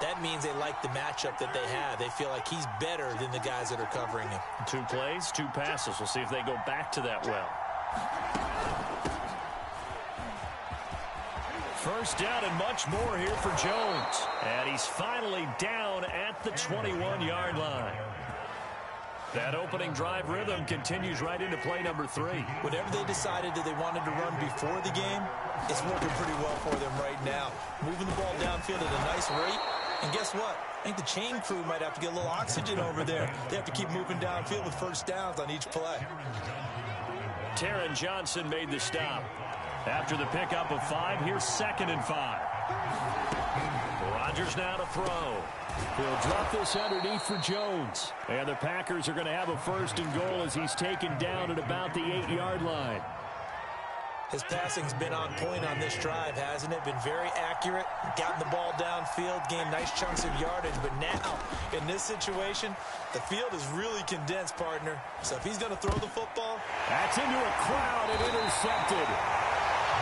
that means they like the matchup that they have. They feel like he's better than the guys that are covering him. 2 plays, 2 passes. We'll see if they go back to that well. First down and much more here for Jones. And he's finally down at the 21-yard line. That opening drive rhythm continues right into play number 3. Whatever they decided that they wanted to run before the game, it's working pretty well for them right now. Moving the ball downfield at a nice rate. And guess what? I think the chain crew might have to get a little oxygen over there. They have to keep moving downfield with first downs on each play. Taron Johnson made the stop. After the pickup of 5, here's 2nd and 5. Rodgers now to throw. He'll drop this underneath for Jones. And the Packers are going to have a 1st and goal as he's taken down at about the 8-yard line. His passing's been on point on this drive, hasn't it? Been very accurate, gotten the ball downfield, gained nice chunks of yardage. But now, in this situation, the field is really condensed, partner. So if he's going to throw the football... That's into a crowd and intercepted.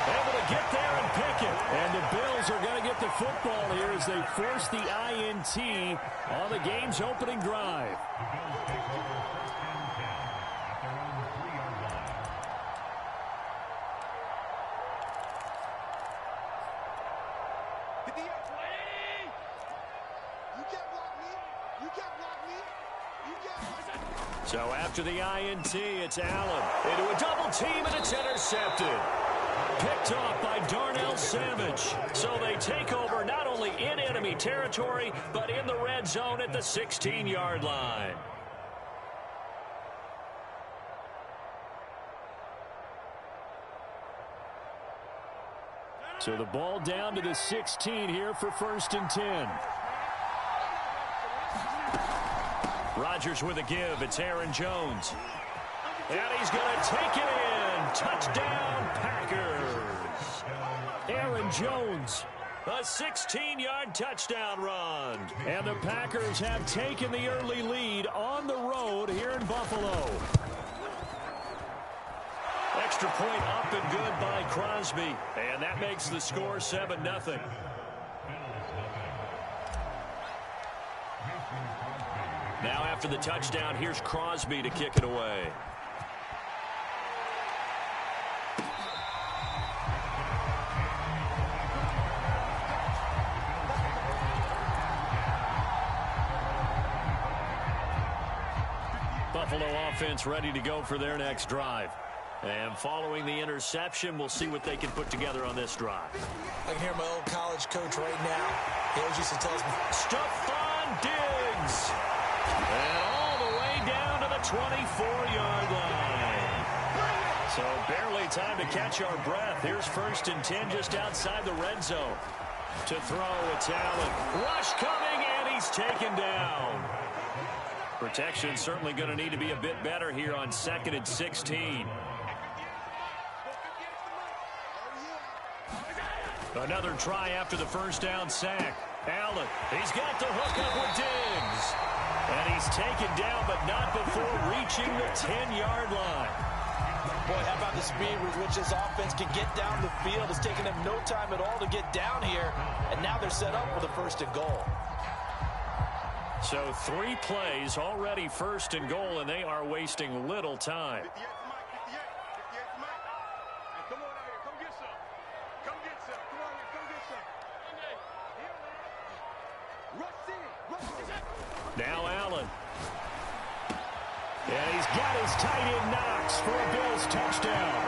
Able to get there and pick it. And the Bills are going to get the football here as they force the INT on the game's opening drive. So after the INT, it's Allen into a double team, and it's intercepted. Picked off by Darnell Savage. So they take over not only in enemy territory, but in the red zone at the 16-yard line. So the ball down to the 16 here for 1st and 10. Rodgers with a give. It's Aaron Jones. And he's going to take it in. Touchdown, Packers. Aaron Jones, a 16-yard touchdown run. And the Packers have taken the early lead on the road here in Buffalo. Extra point up and good by Crosby. And that makes the score 7-0. Now after the touchdown, here's Crosby to kick it away. Buffalo offense ready to go for their next drive. And following the interception, we'll see what they can put together on this drive. I can hear my old college coach right now. He always used to tell us, Stephon Diggs. And all the way down to the 24-yard line. So barely time to catch our breath. Here's 1st and 10 just outside the red zone. To throw, it's Allen. Rush coming, and he's taken down. Protection certainly going to need to be a bit better here on 2nd and 16. Another try after the first down sack. Allen, he's got the hook up with Diggs. And he's taken down, but not before reaching the 10-yard line. Boy, how about the speed with which this offense can get down the field? It's taken them no time at all to get down here, and now they're set up for the 1st and goal. So 3 plays already 1st and goal, and they are wasting little time. Now Allen. And he's got his tight end Knox for a Bills touchdown.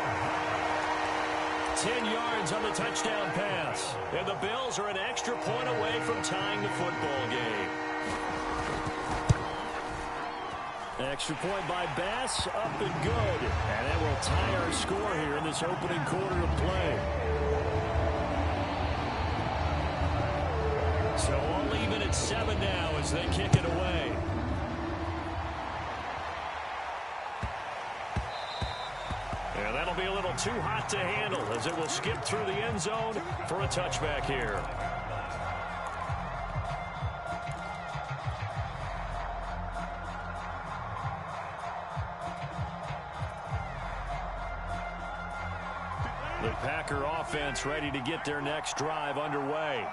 10 yards on the touchdown pass. And the Bills are an extra point away from tying the football game. Extra point by Bass, up and good. And that will tie our score here in this opening quarter of play. So all even at and 7 now as they kick it away. And that'll be a little too hot to handle as it will skip through the end zone for a touchback here. The Packer offense ready to get their next drive underway.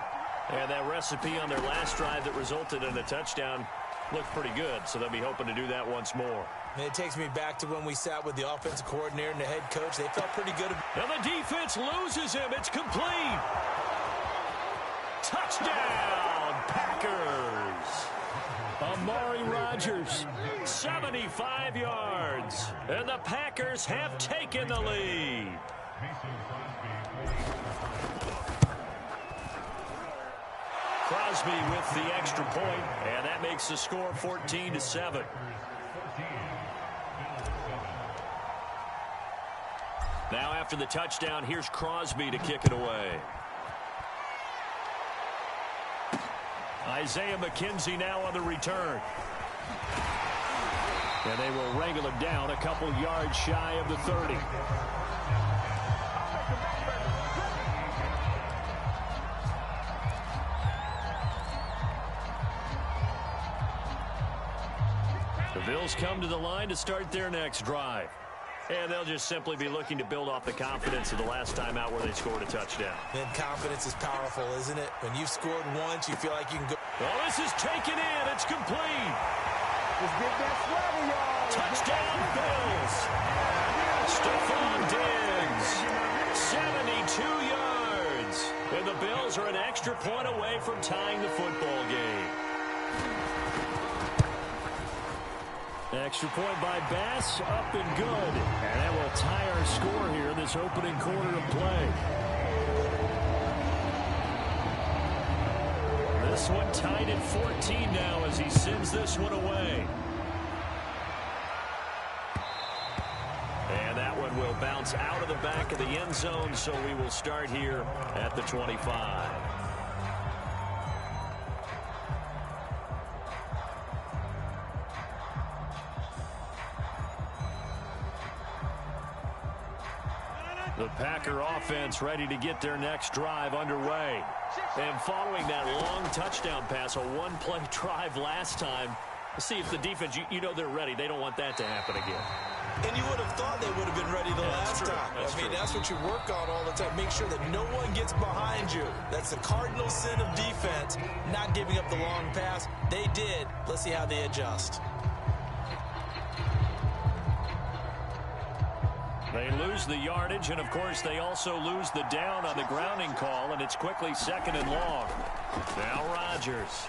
And that recipe on their last drive that resulted in a touchdown looked pretty good, so they'll be hoping to do that once more. And it takes me back to when we sat with the offensive coordinator and the head coach. They felt pretty good. And the defense loses him. It's complete. Touchdown, Packers. Amari Rodgers, 75 yards. And the Packers have taken the lead. Crosby with the extra point, and that makes the score 14-7. Now after the touchdown, here's Crosby to kick it away. Isaiah McKenzie now on the return. And they will wrangle him down a couple yards shy of the 30. The Bills come to the line to start their next drive. And they'll just simply be looking to build off the confidence of the last time out where they scored a touchdown. And confidence is powerful, isn't it? When you've scored once, you feel like you can go. Well, this is taken in. It's complete. Let's get that swatter, y'all. Touchdown, Bills. Stephon Diggs, 72 yards. And the Bills are an extra point away from tying the football game. Extra point by Bass, up and good. And that will tie our score here in this opening quarter of play. This one tied at 14 now as he sends this one away. And that one will bounce out of the back of the end zone, so we will start here at the 25. The Packer offense ready to get their next drive underway. And following that long touchdown pass, a one-play drive last time, let's see if the defense, you know they're ready. They don't want that to happen again. And you would have thought they would have been ready the last time. That's what you work on all the time. Make sure that no one gets behind you. That's the cardinal sin of defense, not giving up the long pass. They did. Let's see how they adjust. They lose the yardage, and, of course, they also lose the down on the grounding call, and it's quickly 2nd and long. Now Rodgers.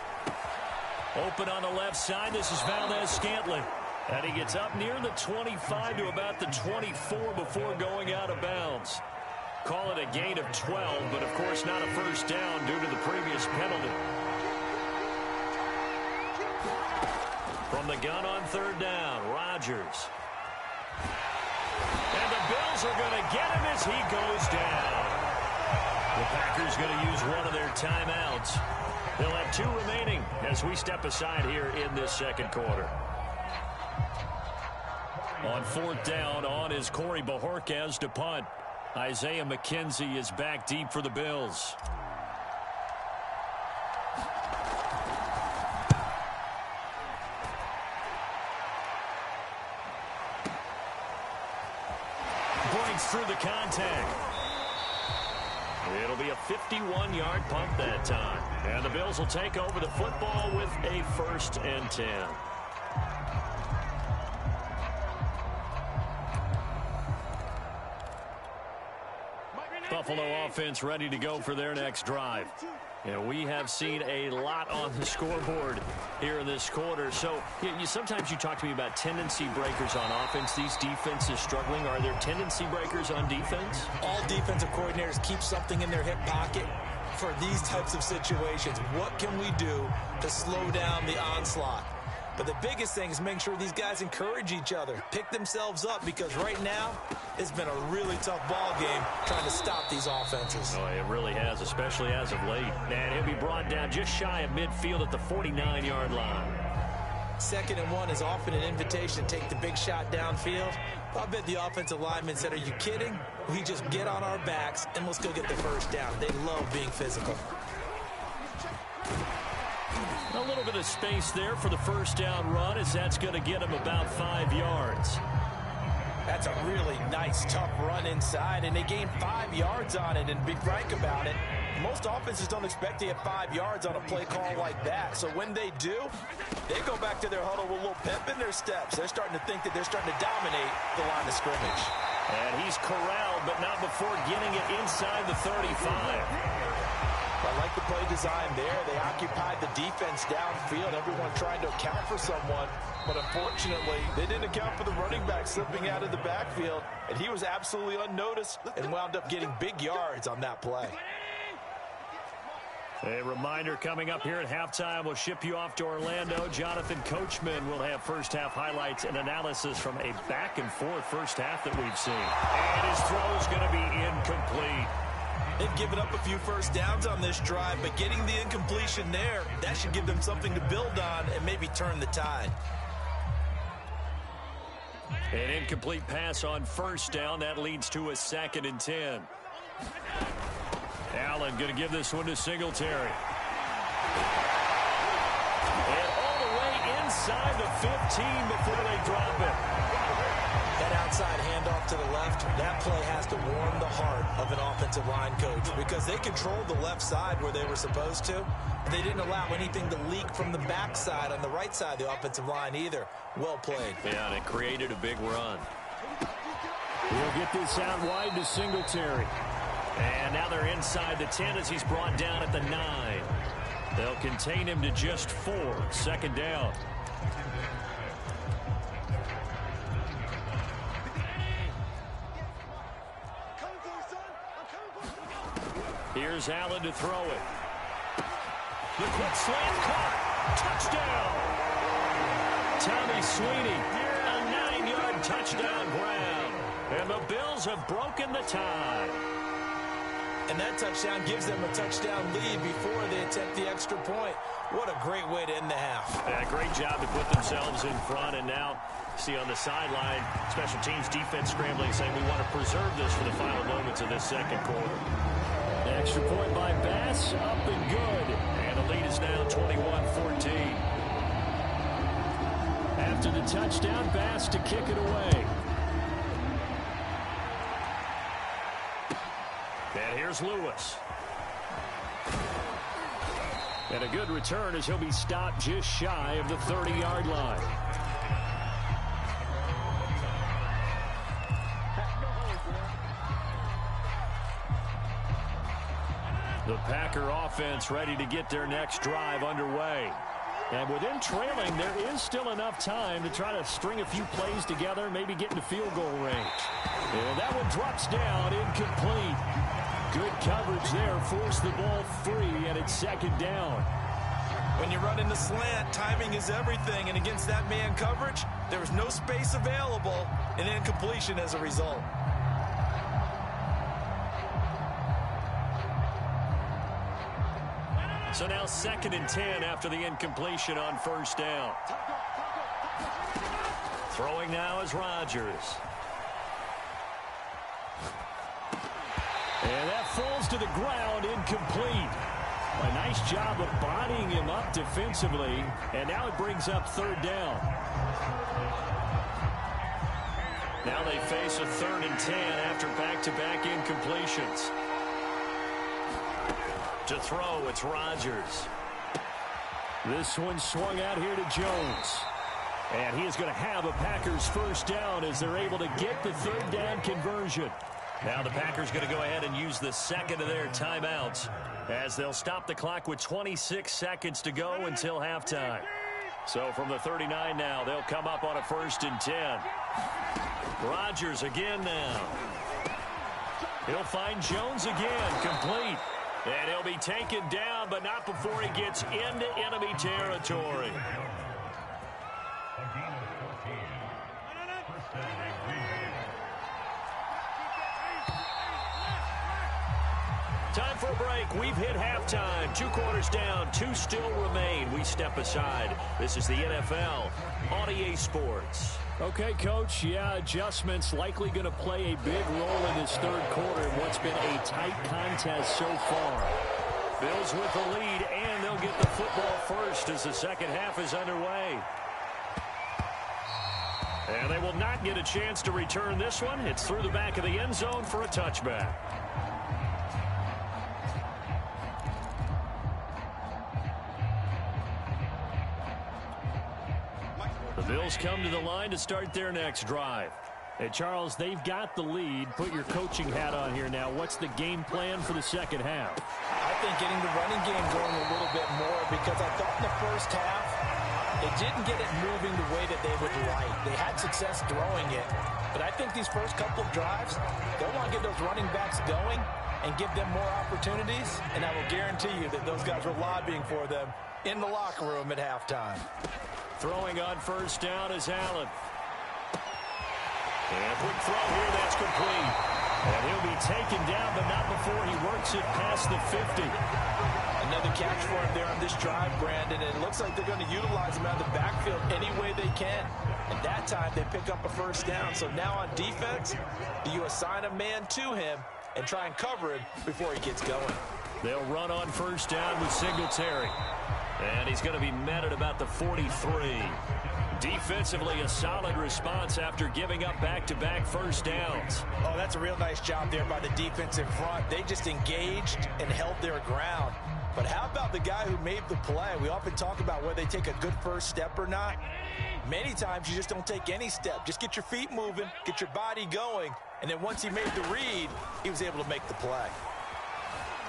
Open on the left side. This is Valdez-Scantling. And he gets up near the 25 to about the 24 before going out of bounds. Call it a gain of 12, but, of course, not a first down due to the previous penalty. From the gun on 3rd down, Rodgers. And the Bills are going to get him as he goes down. The Packers going to use one of their timeouts. They'll have 2 remaining as we step aside here in this second quarter. On 4th down, on is Corey Bojorquez to punt. Isaiah McKenzie is back deep for the Bills. Through the contact. It'll be a 51-yard punt that time. And the Bills will take over the football with a 1st and 10. Buffalo offense ready to go for their next drive. And we have seen a lot on the scoreboard here in this quarter. So sometimes you talk to me about tendency breakers on offense. These defenses struggling. Are there tendency breakers on defense? All defensive coordinators keep something in their hip pocket for these types of situations. What can we do to slow down the onslaught? But the biggest thing is make sure these guys encourage each other, pick themselves up, because right now it's been a really tough ball game trying to stop these offenses. Oh, it really has, especially as of late. And he'll be brought down just shy of midfield at the 49-yard line. 2nd and 1 is often an invitation to take the big shot downfield. I bet the offensive lineman said, are you kidding? We just get on our backs and let's go get the first down. They love being physical. A little bit of space there for the first down run, as that's going to get him about 5 yards. That's a really nice, tough run inside, and they gained 5 yards on it. And be frank about it, most offenses don't expect to get 5 yards on a play call like that. So when they do, they go back to their huddle with a little pep in their steps. They're starting to think that they're starting to dominate the line of scrimmage. And he's corralled, but not before getting it inside the 35. I like the play design there. They occupied the defense downfield, everyone trying to account for someone. But unfortunately, they didn't account for the running back slipping out of the backfield. And he was absolutely unnoticed and wound up getting big yards on that play. A reminder coming up here at halftime. We'll ship you off to Orlando. Jonathan Coachman will have first-half highlights and analysis from a back-and-forth first half that we've seen. And his throw is going to be incomplete. They've given up a few first downs on this drive, but getting the incompletion there, that should give them something to build on and maybe turn the tide. An incomplete pass on first down. That leads to a 2nd and 10. Allen going to give this one to Singletary. And all the way inside the 15 before they drop it. That outside handoff to the left, that play has to warm the heart of an offensive line coach because they controlled the left side where they were supposed to. They didn't allow anything to leak from the backside on the right side of the offensive line either. Well played. Yeah, and it created a big run. We'll get this out wide to Singletary. And now they're inside the 10 as he's brought down at the 9. They'll contain him to just 4. 2nd down. Here's Allen to throw it. The quick slant caught. Touchdown. Tommy Sweeney, a 9-yard touchdown grab. And the Bills have broken the tie. And that touchdown gives them a touchdown lead before they attempt the extra point. What a great way to end the half. Yeah, great job to put themselves in front. And now, see on the sideline, special teams defense scrambling, saying we want to preserve this for the final moments of this 2nd quarter. Extra point by Bass, up and good. And the lead is now 21-14. After the touchdown, Bass to kick it away. And here's Lewis. And a good return as he'll be stopped just shy of the 30-yard line. The Packer offense ready to get their next drive underway. And with them trailing, there is still enough time to try to string a few plays together, maybe get into field goal range. And that one drops down, incomplete. Good coverage there, forced the ball free, and it's 2nd down. When you run in the slant, timing is everything, and against that man coverage, there was no space available, and incompletion as a result. So now 2nd and 10 after the incompletion on first down. Throwing now is Rodgers. And that falls to the ground, incomplete. A nice job of bodying him up defensively. And now it brings up 3rd down. Now they face a 3rd and 10 after back-to-back incompletions. To throw, it's Rodgers. This one swung out here to Jones. And he is going to have a Packers first down as they're able to get the 3rd down conversion. Now the Packers going to go ahead and use the 2nd of their timeouts as they'll stop the clock with 26 seconds to go until halftime. So from the 39 now, they'll come up on a 1st and 10. Rodgers again now. He'll find Jones again, complete. And he'll be taken down, but not before he gets into enemy territory. Time for a break. We've hit halftime. 2 quarters down. 2 still remain. We step aside. This is the NFL on EA Sports. Okay, Coach. Yeah, adjustments likely going to play a big role in this third quarter in what's been a tight contest so far. Bills with the lead, and they'll get the football first as the second half is underway. And they will not get a chance to return this one. It's through the back of the end zone for a touchback. The Bills come to the line to start their next drive. Hey, Charles, they've got the lead. Put your coaching hat on here now. What's the game plan for the second half? I think getting the running game going a little bit more, because I thought in the first half they didn't get it moving the way that they would like. They had success throwing it, but I think these first couple of drives, they'll want to get those running backs going and give them more opportunities, and I will guarantee you that those guys were lobbying for them in the locker room at halftime. Throwing on first down is Allen. And a quick throw here, that's complete. And he'll be taken down, but not before he works it past the 50. Another catch for him there on this drive, Brandon. And it looks like they're going to utilize him out of the backfield any way they can. And that time they pick up a first down. So now on defense, do you assign a man to him and try and cover him before he gets going? They'll run on first down with Singletary. And he's going to be met at about the 43. Defensively, a solid response after giving up back-to-back first downs. Oh, that's a real nice job there by the defensive front. They just engaged and held their ground. But how about the guy who made the play? We often talk about whether they take a good first step or not. Many times you just don't take any step. Just get your feet moving, get your body going, and then once he made the read, he was able to make the play.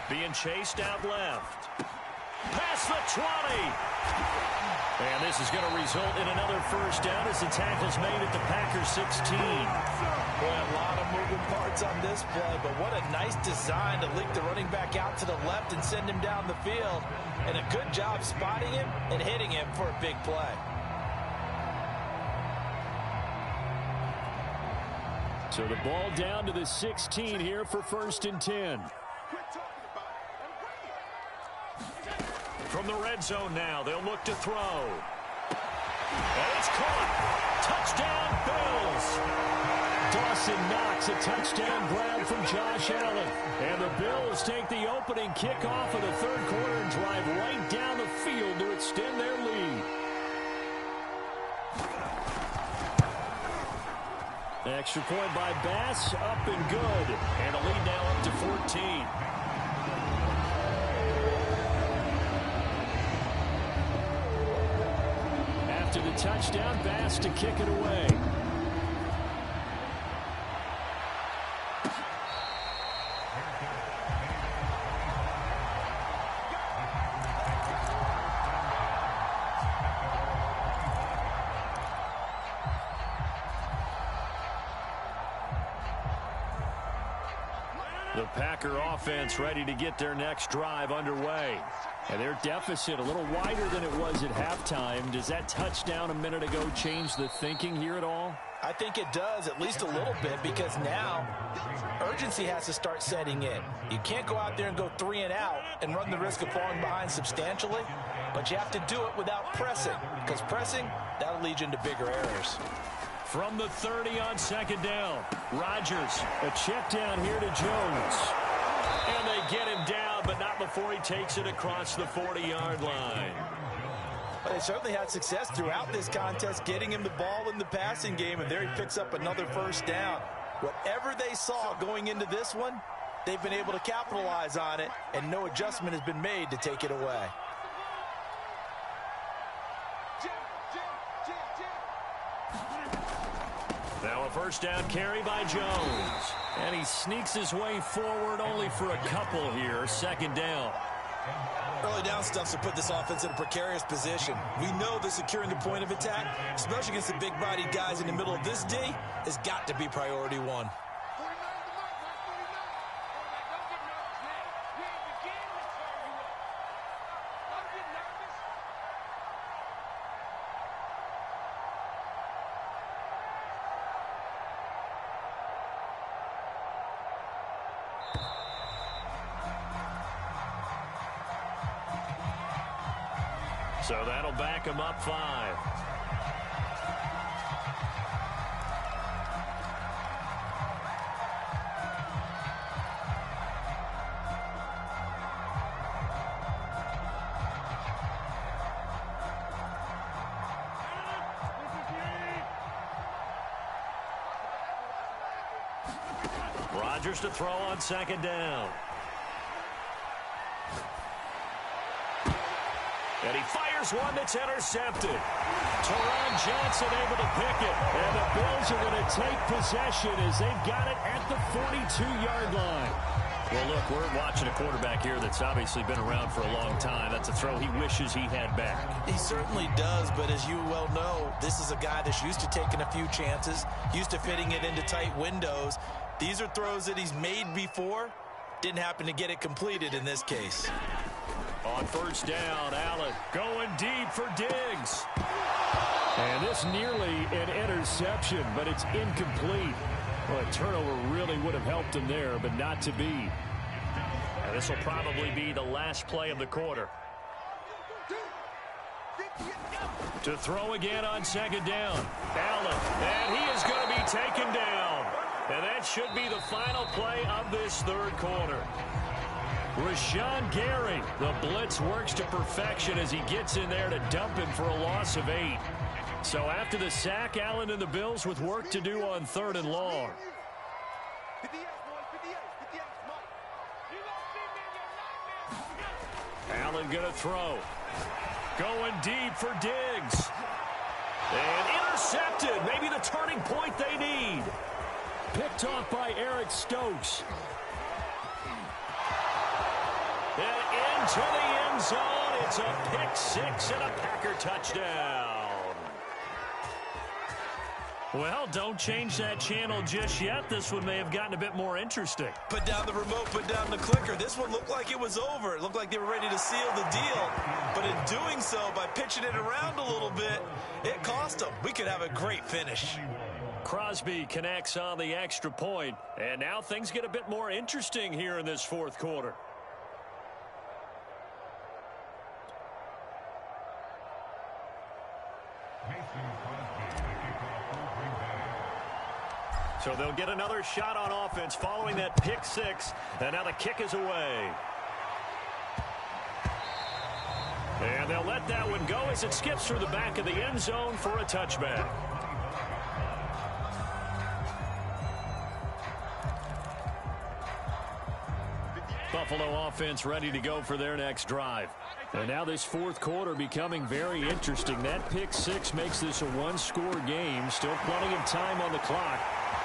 Being chased out left. Past the 20. And this is going to result in another first down as the tackle's made at the Packers 16. Boy, a lot of moving parts on this play, but what a nice design to leak the running back out to the left and send him down the field. And a good job spotting him and hitting him for a big play. So the ball down to the 16 here for 1st and 10. From the red zone now, they'll look to throw. And it's caught. Touchdown, Bills. Dawson Knox, a touchdown grab from Josh Allen. And the Bills take the opening kickoff of the third quarter and drive right down the field to extend their lead. Extra point by Bass, up and good. And a lead now up to 14. After the touchdown, Bass to kick it away. The Packer offense ready to get their next drive underway. And their deficit a little wider than it was at halftime. Does that touchdown a minute ago change the thinking here at all? I think it does, at least a little bit, because now urgency has to start setting in. You can't go out there and go 3 and out and run the risk of falling behind substantially, but you have to do it without pressing, because pressing, that'll lead you into bigger errors. From the 30 on second down, Rodgers, a check down here to Jones. And they get him down, but not before he takes it across the 40-yard line. But they certainly had success throughout this contest, getting him the ball in the passing game, and there he picks up another first down. Whatever they saw going into this one, they've been able to capitalize on it, and no adjustment has been made to take it away. Now a first down carry by Jones. And he sneaks his way forward only for a couple here. Second down. Early down stuff to put this offense in a precarious position. We know that securing the point of attack, especially against the big-bodied guys in the middle of this D, has got to be priority one. So that'll back him up 5. Rodgers to throw on 2nd down. And he fires one that's intercepted. Teron Johnson able to pick it. And the Bills are going to take possession as they've got it at the 42-yard line. Well, look, we're watching a quarterback here that's obviously been around for a long time. That's a throw he wishes he had back. He certainly does, but as you well know, this is a guy that's used to taking a few chances, used to fitting it into tight windows. These are throws that he's made before. Didn't happen to get it completed in this case. On 1st down, Allen going deep for Diggs. And this nearly an interception, but it's incomplete. Well, a turnover really would have helped him there, but not to be. And this will probably be the last play of the quarter. To throw again on 2nd down. Allen, and he is going to be taken down. And that should be the final play of this 3rd quarter. Rashawn Gary, the blitz works to perfection as he gets in there to dump him for a loss of 8. So after the sack, Allen and the Bills with work to do on 3rd and long. Allen going to throw. Going deep for Diggs. And intercepted. Maybe the turning point they need. Picked off by Eric Stokes. And into the end zone. It's a pick 6 and a Packer touchdown. Well, don't change that channel just yet. This one may have gotten a bit more interesting. Put down the remote, put down the clicker. This one looked like it was over. It looked like they were ready to seal the deal. But in doing so, by pitching it around a little bit, it cost them. We could have a great finish. Crosby connects on the extra point. And now things get a bit more interesting here in this 4th quarter. So they'll get another shot on offense following that pick 6. And now the kick is away. And they'll let that one go as it skips through the back of the end zone for a touchback. Buffalo offense ready to go for their next drive. And now this 4th quarter becoming very interesting. That pick 6 makes this a 1-score game. Still plenty of time on the clock.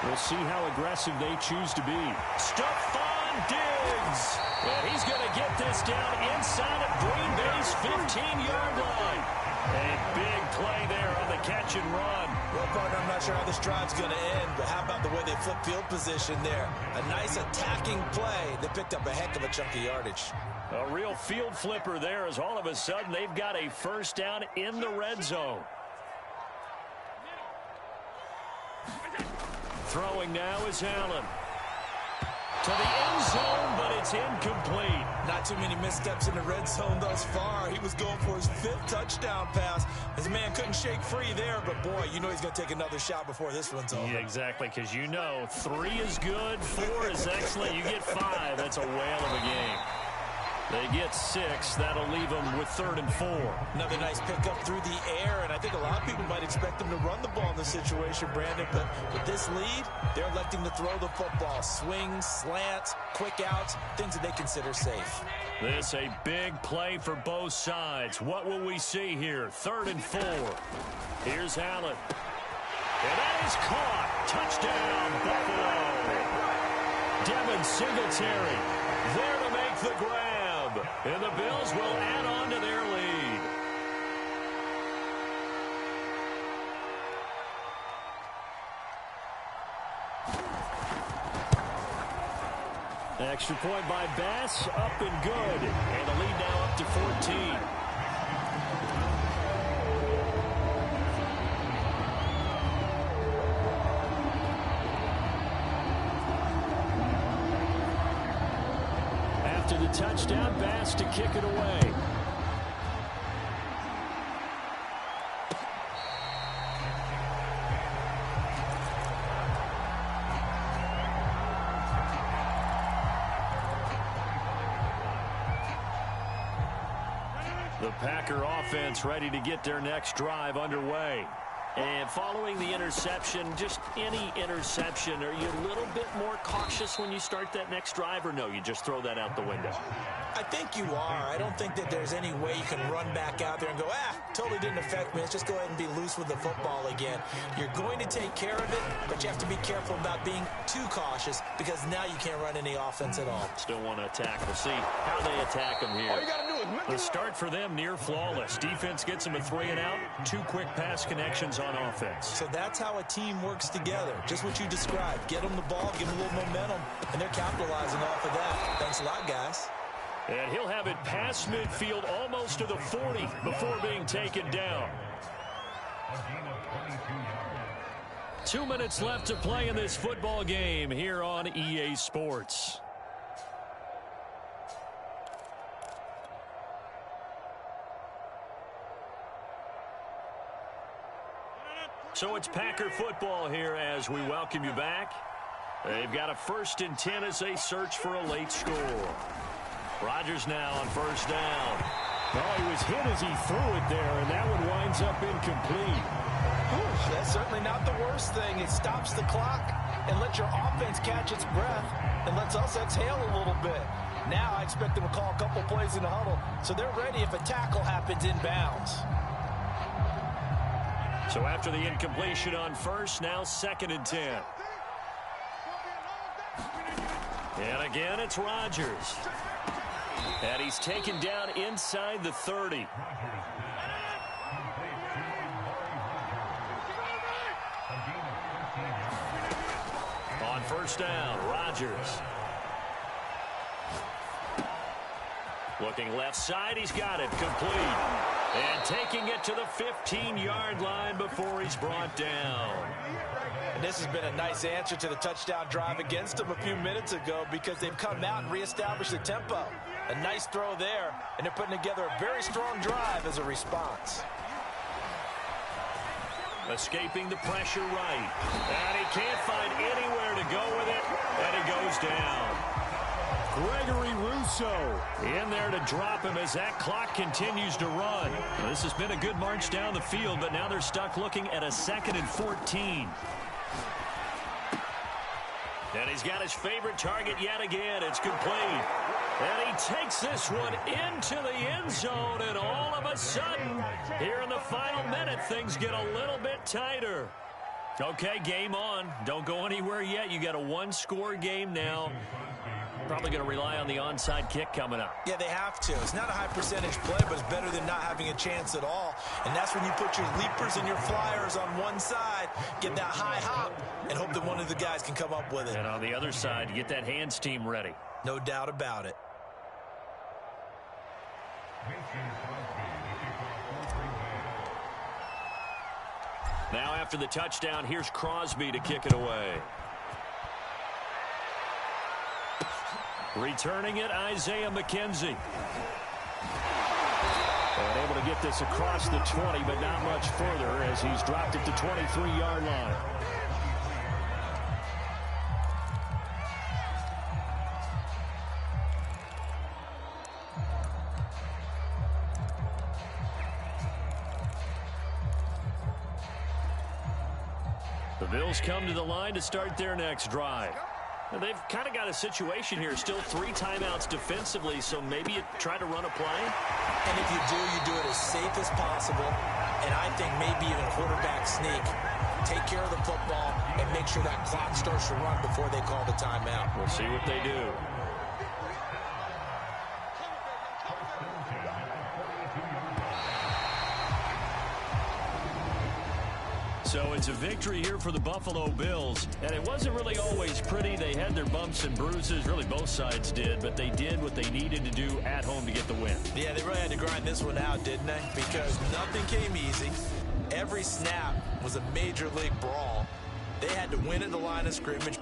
We'll see how aggressive they choose to be. Stephon Diggs. And he's going to get this down inside of Green Bay's 15-yard line. A big play there on the catch and run. Well, partner, I'm not sure how this drive's going to end, but how about the way they flip field position there? A nice attacking play that picked up a heck of a chunk of yardage. A real field flipper there as all of a sudden they've got a 1st down in the red zone. Throwing now is Allen. To the end zone, but it's incomplete. Not too many missteps in the red zone thus far. He was going for his 5th touchdown pass. His man couldn't shake free there, but boy, you know he's going to take another shot before this one's over. Yeah, exactly, because you know 3 is good, 4 is excellent. You get 5, that's a whale of a game. They get 6. That'll leave them with 3rd and 4. Another nice pickup through the air, and I think a lot of people might expect them to run the ball in this situation, Brandon, but with this lead, they're electing to throw the football. Swings, slants, quick outs, things that they consider safe. This a big play for both sides. What will we see here? 3rd and 4. Here's Allen. And that is caught. Touchdown, Buffalo. Devin Singletary there to make the grab. And the Bills will add on to their lead. Extra point by Bass, up and good. And the lead now up to 14. After the touchdown, Bass to kick it away. The Packer offense ready to get their next drive underway. And following the interception, just any interception, are you a little bit more cautious when you start that next drive, or no, you just throw that out the window? I think you are. I don't think that there's any way you can run back out there and go, totally didn't affect me. Let's just go ahead and be loose with the football again. You're going to take care of it, but you have to be careful about being too cautious because now you can't run any offense at all. Still want to attack. We'll see how they attack them here. All you got to do is make The start for them near flawless. Defense gets them a 3-and-out. 2 quick pass connections on offense. So that's how a team works together. Just what you described. Get them the ball, give them a little momentum, and they're capitalizing off of that. Thanks a lot, guys. And he'll have it past midfield almost to the 40 before being taken down. 2 minutes left to play in this football game here on EA Sports. So it's Packer football here as we welcome you back. They've got a 1st and 10 as they search for a late score. Rodgers now on 1st down. Well, he was hit as he threw it there, and that one winds up incomplete. That's certainly not the worst thing. It stops the clock and lets your offense catch its breath and lets us exhale a little bit. Now I expect them to call a couple plays in the huddle, so they're ready if a tackle happens inbounds. So after the incompletion on 1st, now 2nd and 10. And again, it's Rodgers. And he's taken down inside the 30. On 1st down, Rodgers. Looking left side, he's got it complete. And taking it to the 15-yard line before he's brought down. And this has been a nice answer to the touchdown drive against them a few minutes ago because they've come out and reestablished the tempo. A nice throw there, and they're putting together a very strong drive as a response. Escaping the pressure right. And he can't find anywhere to go with it, and it goes down. Gregory Rousseau in there to drop him as that clock continues to run. Well, this has been a good march down the field, but now they're stuck looking at a 2nd and 14. And he's got his favorite target yet again. It's complete. And he takes this one into the end zone, and all of a sudden, here in the final minute, things get a little bit tighter. Okay, game on. Don't go anywhere yet. You got a 1-score game now. Probably going to rely on the onside kick coming up. Yeah, they have to. It's not a high percentage play, but it's better than not having a chance at all. And that's when you put your leapers and your flyers on one side, get that high hop, and hope that one of the guys can come up with it. And on the other side, get that hands team ready. No doubt about it. Now after the touchdown, here's Crosby to kick it away. Returning it, Isaiah McKenzie. And able to get this across the 20, but not much further as he's dropped it to 23-yard line. The Bills come to the line to start their next drive. Now they've kind of got a situation here. Still 3 timeouts defensively, so maybe you try to run a play. And if you do it as safe as possible. And I think maybe even quarterback sneak. Take care of the football and make sure that clock starts to run before they call the timeout. We'll see what they do. So it's a victory here for the Buffalo Bills. And it wasn't really always pretty. They had their bumps and bruises. Really, both sides did. But they did what they needed to do at home to get the win. Yeah, they really had to grind this one out, didn't they? Because nothing came easy. Every snap was a major league brawl. They had to win at the line of scrimmage.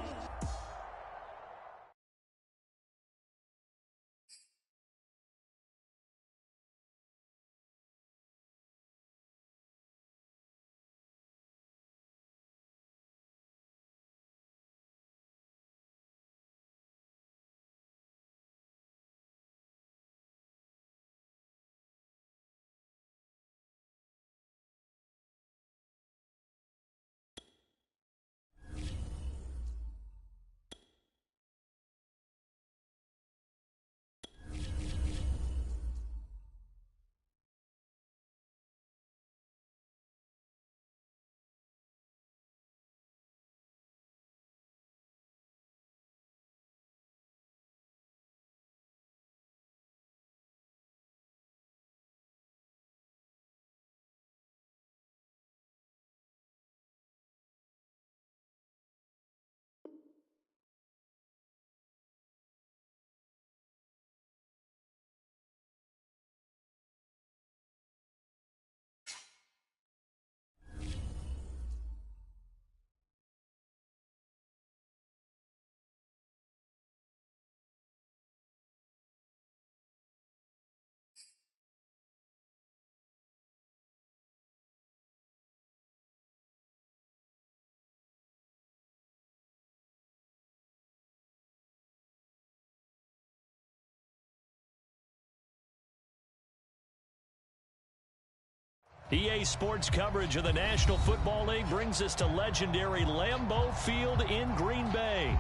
EA Sports coverage of the National Football League brings us to legendary Lambeau Field in Green Bay.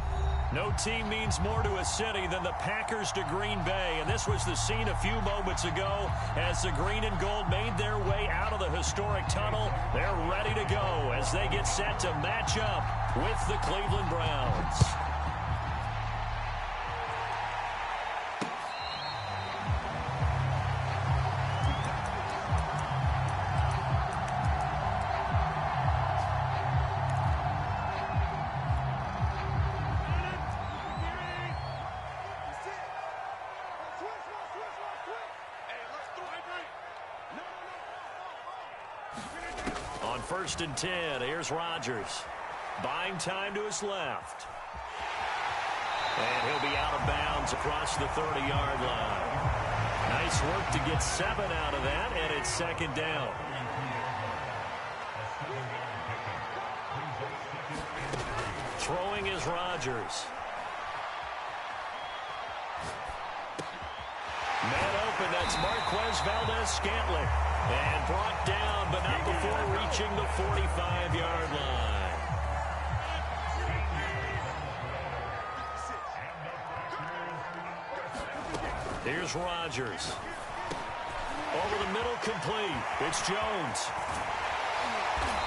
No team means more to a city than the Packers to Green Bay, and this was the scene a few moments ago as the green and gold made their way out of the historic tunnel. They're ready to go as they get set to match up with the Cleveland Browns. On 1st and 10, here's Rodgers. Buying time to his left. And he'll be out of bounds across the 30-yard line. Nice work to get 7 out of that, and it's 2nd down. Throwing is Rodgers. Man open, that's Marquez Valdez-Scantling. And brought down, but not before reaching the 45-yard line. Here's Rodgers. Over the middle, complete. It's Jones.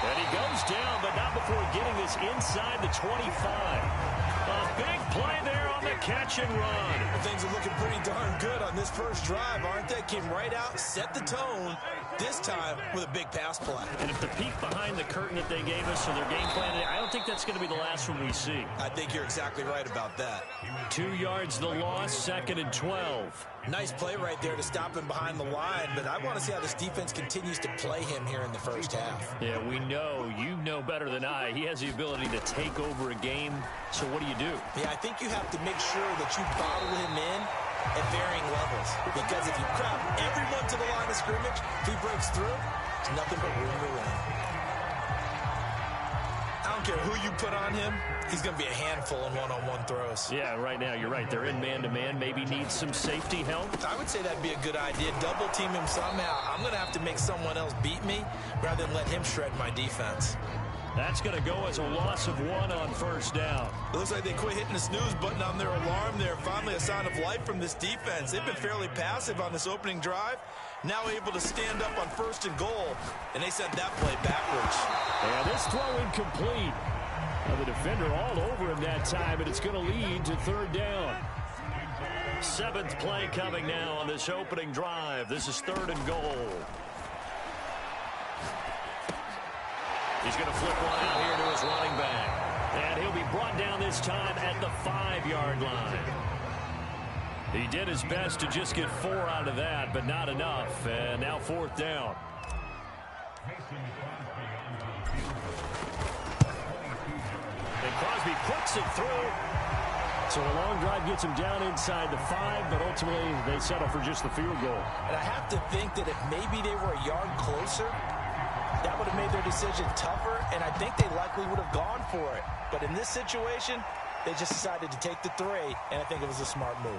And he goes down, but not before getting this inside the 25. A big play there on the catch and run. Things are looking pretty darn good on this first drive, aren't they? Came right out, set the tone, this time with a big pass play. And if the peek behind the curtain that they gave us or their game plan, I don't think that's going to be the last one we see. I think you're exactly right about that. 2 yards the loss, 2nd and 12. Nice play right there to stop him behind the line, but I want to see how this defense continues to play him here in the first half. Yeah, we know. You know better than I. He has the ability to take over a game. So what do? Yeah, I think you have to make sure that you bottle him in at varying levels. Because if you crowd everyone to the line of scrimmage, if he breaks through, it's nothing but room to run. I don't care who you put on him, he's going to be a handful in one-on-one throws. Yeah, right now, you're right. They're in man-to-man. Maybe needs some safety help. I would say that'd be a good idea. Double team him somehow. I'm going to have to make someone else beat me rather than let him shred my defense. That's going to go as a loss of 1 on 1st down. It looks like they quit hitting the snooze button on their alarm there. Finally a sign of life from this defense. They've been fairly passive on this opening drive. Now able to stand up on 1st and goal, and they sent that play backwards. Yeah, this throw incomplete. The defender all over him that time, and it's going to lead to 3rd down. 7th play coming now on this opening drive. This is 3rd and goal. He's going to flip one out here to his running back. And he'll be brought down this time at the 5-yard line. He did his best to just get 4 out of that, but not enough. And now 4th down. And Crosby puts it through. So a long drive gets him down inside the 5, but ultimately they settle for just the field goal. And I have to think that if maybe they were a yard closer, that would have made their decision tougher, and I think they likely would have gone for it. But in this situation, they just decided to take the 3, and I think it was a smart move.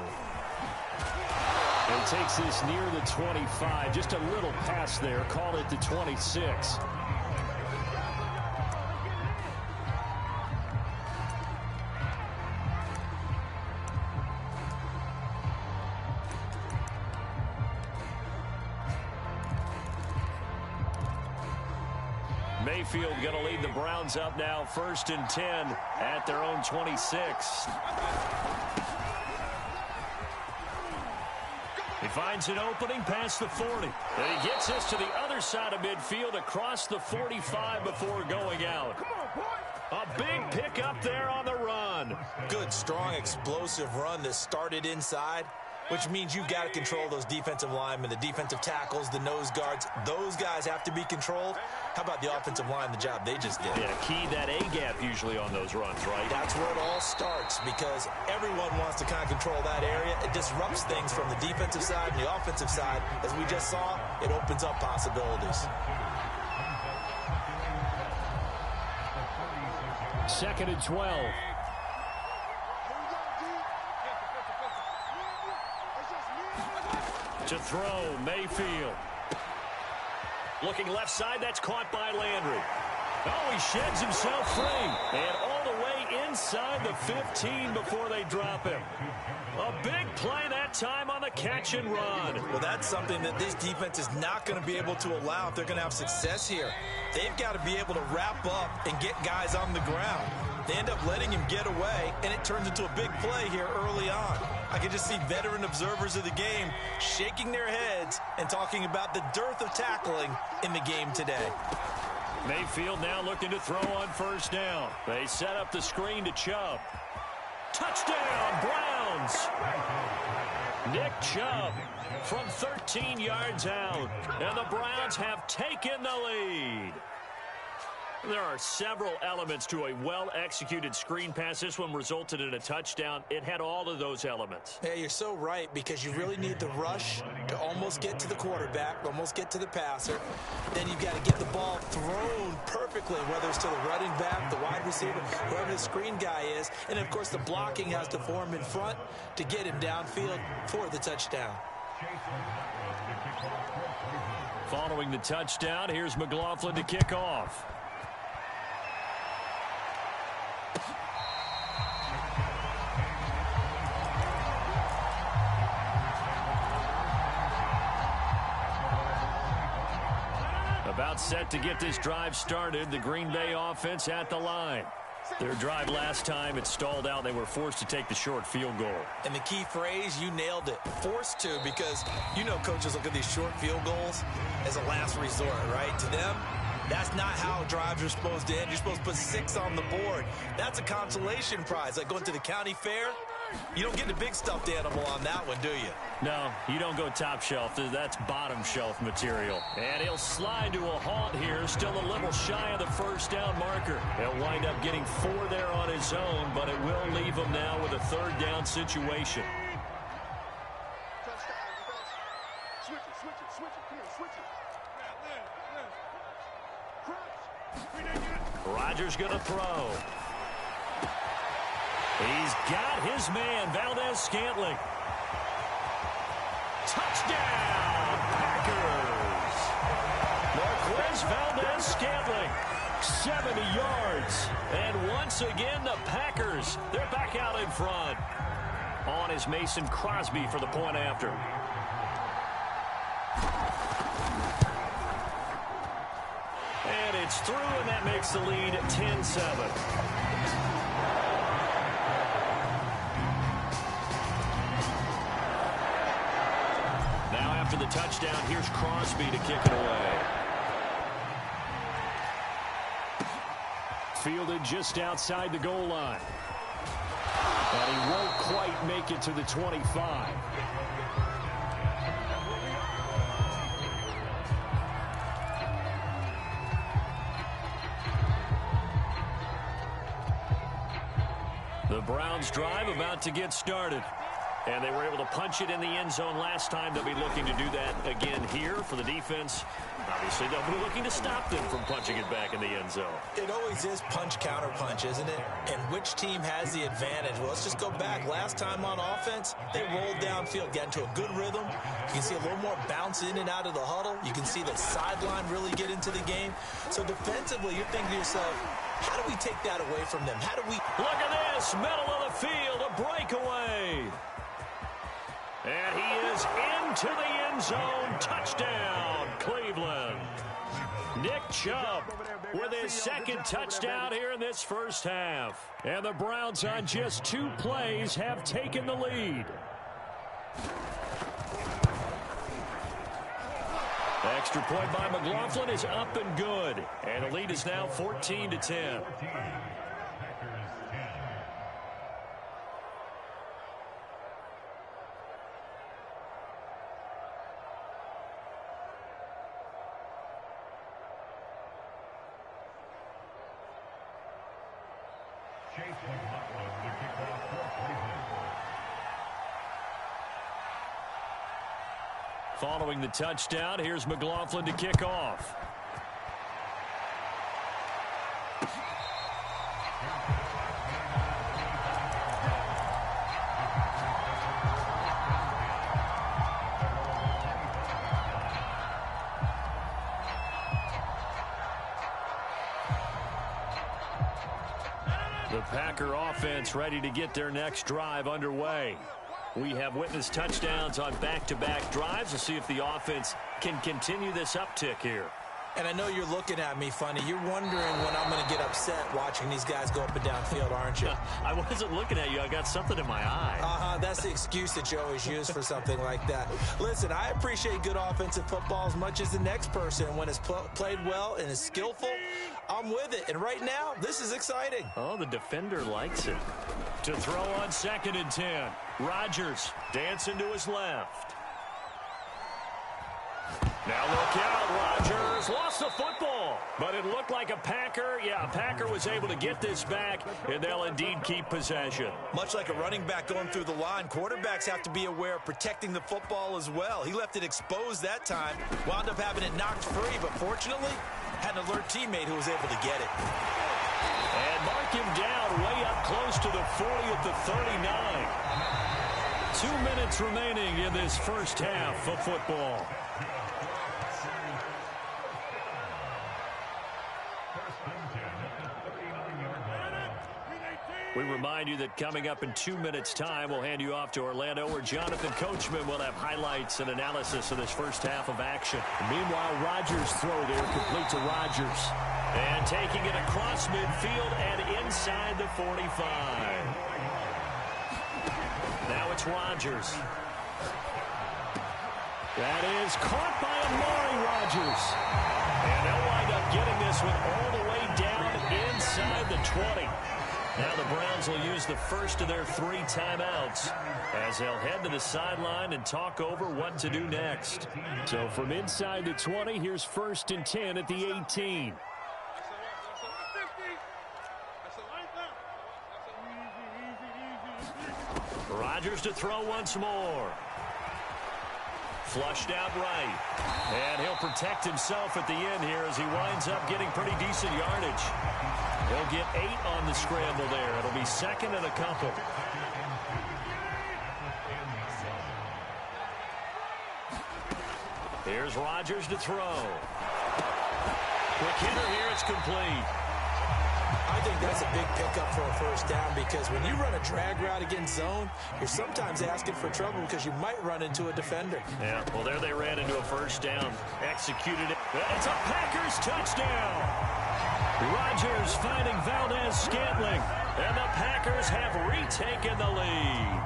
And takes this near the 25. Just a little pass there. Call it the 26. Mayfield going to lead the Browns up now, 1st and 10 at their own 26. He finds an opening past the 40. And he gets this to the other side of midfield across the 45 before going out. A big pickup there on the run. Good, strong, explosive run that started inside, which means you've got to control those defensive linemen, the defensive tackles, the nose guards. Those guys have to be controlled. How about the offensive line, the job they just did? Yeah, key that A-gap usually on those runs, right? That's where it all starts because everyone wants to kind of control that area. It disrupts things from the defensive side and the offensive side. As we just saw, it opens up possibilities. 2nd and 12. To throw, Mayfield. Looking left side, that's caught by Landry. Oh, he sheds himself free. And all the way inside the 15 before they drop him. A big play that time on the catch and run. Well, that's something that this defense is not going to be able to allow if they're going to have success here. They've got to be able to wrap up and get guys on the ground. They end up letting him get away, and it turns into a big play here early on. I can just see veteran observers of the game shaking their heads and talking about the dearth of tackling in the game today. Mayfield now looking to throw on first down. They set up the screen to Chubb. Touchdown, Browns! Nick Chubb from 13 yards out, and the Browns have taken the lead. There are several elements to a well-executed screen pass. This one resulted in a touchdown. It had all of those elements. Yeah, you're so right, because you really need the rush to almost get to the quarterback, almost get to the passer. Then you've got to get the ball thrown perfectly, whether it's to the running back, the wide receiver, whoever the screen guy is. And, of course, the blocking has to form in front to get him downfield for the touchdown. Following the touchdown, here's McLaughlin to kick off. About set to get this drive started. The Green Bay offense at the line. Their drive last time, it stalled out. They were forced to take the short field goal. And the key phrase, you nailed it. Forced to, because you know coaches look at these short field goals as a last resort, right? To them, that's not how drives are supposed to end. You're supposed to put 6 on the board. That's a consolation prize. Like going to the county fair, you don't get the big stuffed animal on that one, do you? No, you don't go top shelf. That's bottom shelf material. And he'll slide to a halt here. Still a little shy of the first down marker. He'll wind up getting 4 there on his own, but it will leave him now with a third down situation. Rodgers going to throw. He's got his man, Valdez-Scantling. Touchdown, Packers. Marquez Valdez-Scantling, 70 yards. And once again, the Packers, they're back out in front. On is Mason Crosby for the point after. And it's through, and that makes the lead 10-7. After the touchdown, here's Crosby to kick it away. Fielded just outside the goal line. And he won't quite make it to the 25. The Browns drive about to get started. And they were able to punch it in the end zone last time. They'll be looking to do that again here for the defense. Obviously, they'll be looking to stop them from punching it back in the end zone. It always is punch-counter-punch, isn't it? And which team has the advantage? Well, let's just go back. Last time on offense, they rolled downfield, got into a good rhythm. You can see a little more bounce in and out of the huddle. You can see the sideline really get into the game. So defensively, you're thinking to yourself, how do we take that away from them? How do we... Look at this, middle of the field, a breakaway. And he is into the end zone. Touchdown, Cleveland. Nick Chubb with his second touchdown here in this first half. And the Browns on just 2 plays have taken the lead. Extra point by McLaughlin is up and good. And the lead is now 14-10. Following the touchdown, here's McLaughlin to kick off. The Packer offense ready to get their next drive underway. We have witnessed touchdowns on back-to-back drives. We'll see if the offense can continue this uptick here. And I know you're looking at me funny. You're wondering when I'm going to get upset watching these guys go up and down field, aren't you? I wasn't looking at you. I got something in my eye. That's the excuse that you always use for something like that. Listen, I appreciate good offensive football as much as the next person. When it's played well and is skillful, I'm with it. And right now, this is exciting. Oh, the defender likes it. To throw on 2nd and 10. Rodgers dancing to his left. Now look out, Rodgers lost the football, but it looked like a Packer. Yeah, a Packer was able to get this back, and they'll indeed keep possession. Much like a running back going through the line, quarterbacks have to be aware of protecting the football as well. He left it exposed that time, wound up having it knocked free, but fortunately, had an alert teammate who was able to get it. And mark him down way up close to the 40 at the 39. 2 minutes remaining in this first half of football. We remind you that coming up in 2 minutes' time, we'll hand you off to Orlando, where Jonathan Coachman will have highlights and analysis of this first half of action. Meanwhile, Rodgers' throw there complete to Rodgers. And taking it across midfield and inside the 45. Now it's Rodgers. That is caught by Amari Rodgers. And they'll wind up getting this one all the way down inside the 20. Now the Browns will use the first of their 3 timeouts as they'll head to the sideline and talk over what to do next. So from inside the 20, here's 1st and 10 at the 18. Rodgers to throw once more. Flushed out right. And he'll protect himself at the end here as he winds up getting pretty decent yardage. He'll get 8 on the scramble there. It'll be 2nd and a couple. Here's Rodgers to throw. Quick hitter here, it's complete. I think that's a big pickup for a first down because when you run a drag route against zone, you're sometimes asking for trouble because you might run into a defender. Yeah, well, there they ran into a first down. Executed it. It's a Packers touchdown. Rodgers finding Valdez-Scantling, and the Packers have retaken the lead.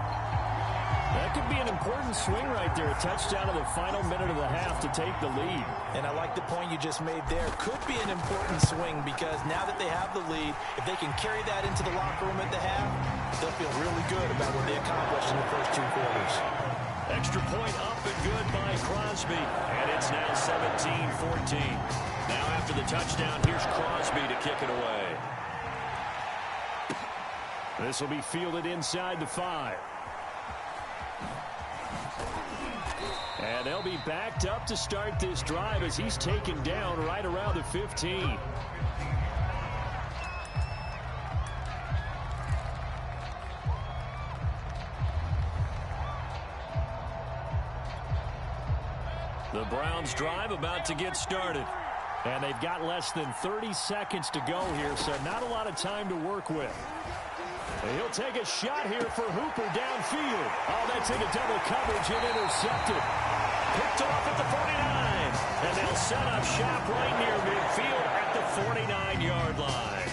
That could be an important swing right there. A touchdown in the final minute of the half to take the lead. And I like the point you just made there. Could be an important swing because now that they have the lead, if they can carry that into the locker room at the half, they'll feel really good about what they accomplished in the first 2 quarters. Extra point up and good by Crosby. And it's now 17-14. Now after the touchdown, here's Crosby to kick it away. This will be fielded inside the 5. And they'll be backed up to start this drive as he's taken down right around the 15. The Browns drive about to get started. And they've got less than 30 seconds to go here, so not a lot of time to work with. And he'll take a shot here for Hooper downfield. Oh, that's into double coverage and intercepted. Picked off at the 49. And they'll set up shop right near midfield at the 49-yard line.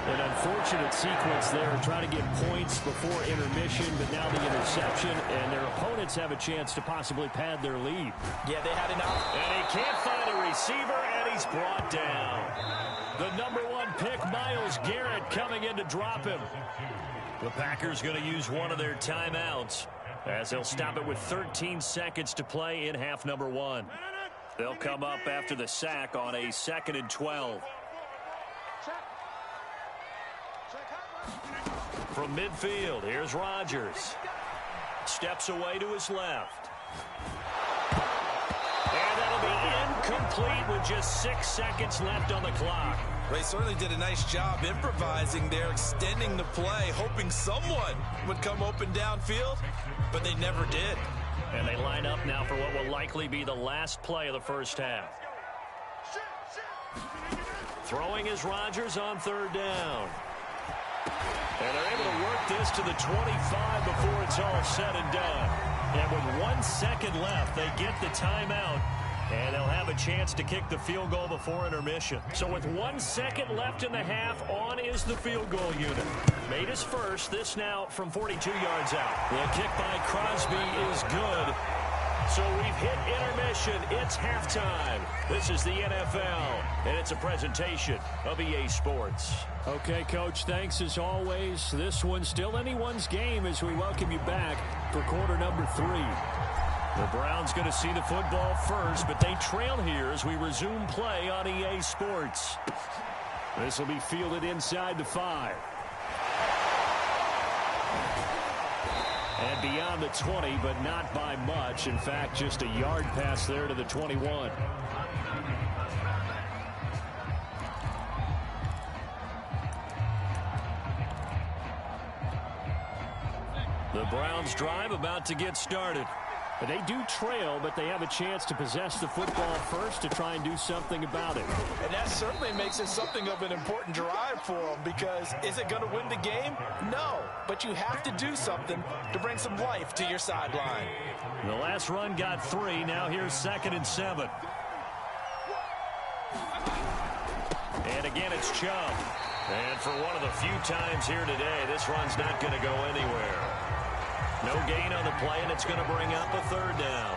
An unfortunate sequence there, trying to get points before intermission, but now the interception, and their opponents have a chance to possibly pad their lead. Yeah, they had enough. And he can't find a receiver, and he's brought down. The #1 pick, Myles Garrett, coming in to drop him. The Packers going to use one of their timeouts as they'll stop it with 13 seconds to play in half number 1. They'll come up after the sack on a 2nd and 12. From midfield, here's Rodgers. Steps away to his left. And that'll be incomplete with just 6 seconds left on the clock. They certainly did a nice job improvising there, extending the play, hoping someone would come open downfield, but they never did. And they line up now for what will likely be the last play of the first half. Throwing is Rodgers on 3rd down. And they're able to work this to the 25 before it's all said and done. And with 1 second left, they get the timeout. And they'll have a chance to kick the field goal before intermission. So with 1 second left in the half, on is the field goal unit. Made his first. This now from 42 yards out. The kick by Crosby is good. So we've hit intermission. It's halftime. This is the NFL, and it's a presentation of EA Sports. Okay, Coach, thanks as always. This one's still anyone's game as we welcome you back for quarter number 3. The Browns going to see the football first, but they trail here as we resume play on EA Sports. This will be fielded inside the 5. And beyond the 20, but not by much. In fact, just a yard pass there to the 21. The Browns drive about to get started. They do trail, but they have a chance to possess the football first to try and do something about it. And that certainly makes it something of an important drive for them, because is it going to win the game? No, but you have to do something to bring some life to your sideline. The last run got 3. Now here's 2nd and 7. And again, it's Chubb. And for one of the few times here today, this run's not going to go anywhere. No gain on the play, and it's going to bring up a 3rd down.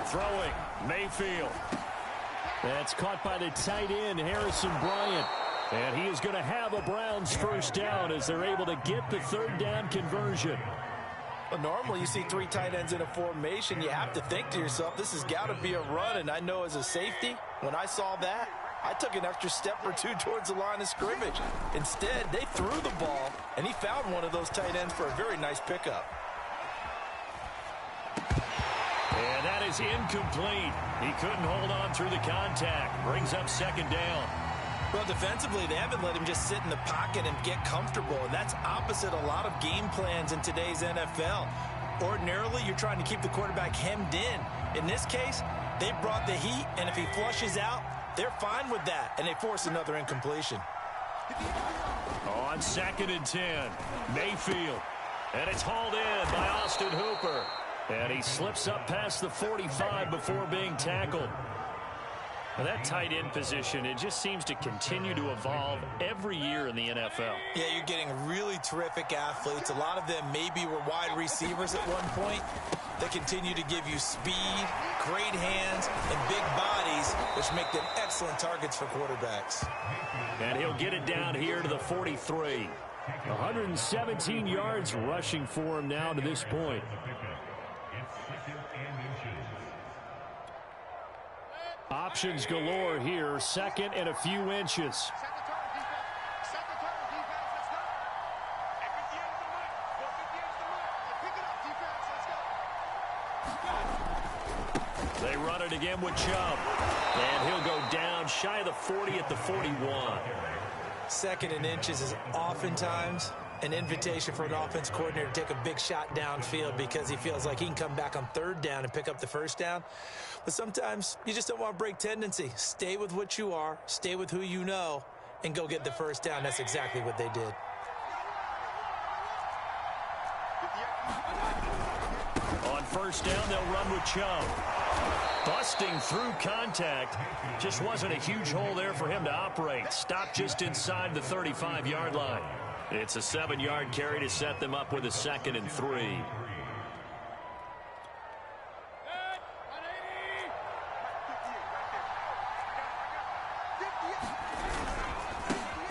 Throwing, Mayfield. That's caught by the tight end, Harrison Bryant. And he is going to have a Browns first down as they're able to get the 3rd down conversion. Well, normally you see 3 tight ends in a formation. You have to think to yourself, this has got to be a run. And I know as a safety, when I saw that, I took an extra step or 2 towards the line of scrimmage. Instead, they threw the ball, and he found one of those tight ends for a very nice pickup. And that is incomplete. He couldn't hold on through the contact. Brings up 2nd down. Well, defensively, they haven't let him just sit in the pocket and get comfortable, and that's opposite a lot of game plans in today's NFL. Ordinarily, you're trying to keep the quarterback hemmed in. In this case, they brought the heat, and if he flushes out, they're fine with that, and they force another incompletion. On 2nd and 10, Mayfield. And it's hauled in by Austin Hooper. And he slips up past the 45 before being tackled. Well, that tight end position, it just seems to continue to evolve every year in the NFL. Yeah, you're getting really terrific athletes. A lot of them maybe were wide receivers at one point. They continue to give you speed, great hands, and big bodies, which make them excellent targets for quarterbacks. And he'll get it down here to the 43. 117 yards rushing for him now to this point. Options galore here. 2nd and a few inches. They run it again with Chubb. And he'll go down shy of the 40 at the 41. 2nd and inches is oftentimes an invitation for an offense coordinator to take a big shot downfield because he feels like he can come back on 3rd down and pick up the first down. But sometimes you just don't want to break tendency. Stay with what you are, stay with who you know, and go get the first down. That's exactly what they did. On 1st down, they'll run with Chubb. Busting through contact. Just wasn't a huge hole there for him to operate. Stopped just inside the 35-yard line. It's a 7-yard carry to set them up with a 2nd and 3.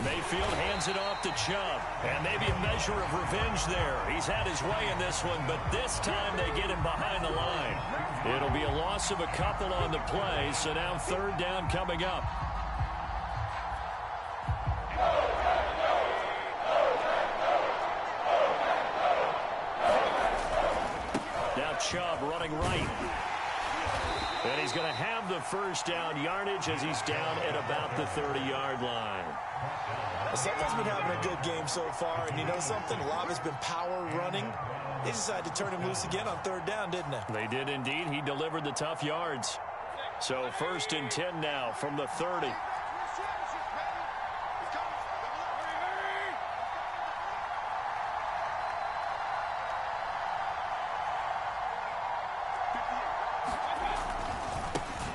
Mayfield hands it off to Chubb. And maybe a measure of revenge there. He's had his way in this one, but this time they get him behind the line. It'll be a loss of a couple on the play, so now third down coming up. Now Chubb running right. And he's going to have the first down yardage as he's down at about the 30-yard line. Someone's been having a good game so far, and you know something? A lot has been power running. They decided to turn him loose again on third down, didn't they? They did indeed. He delivered the tough yards. So 1st and 10 now from the 30.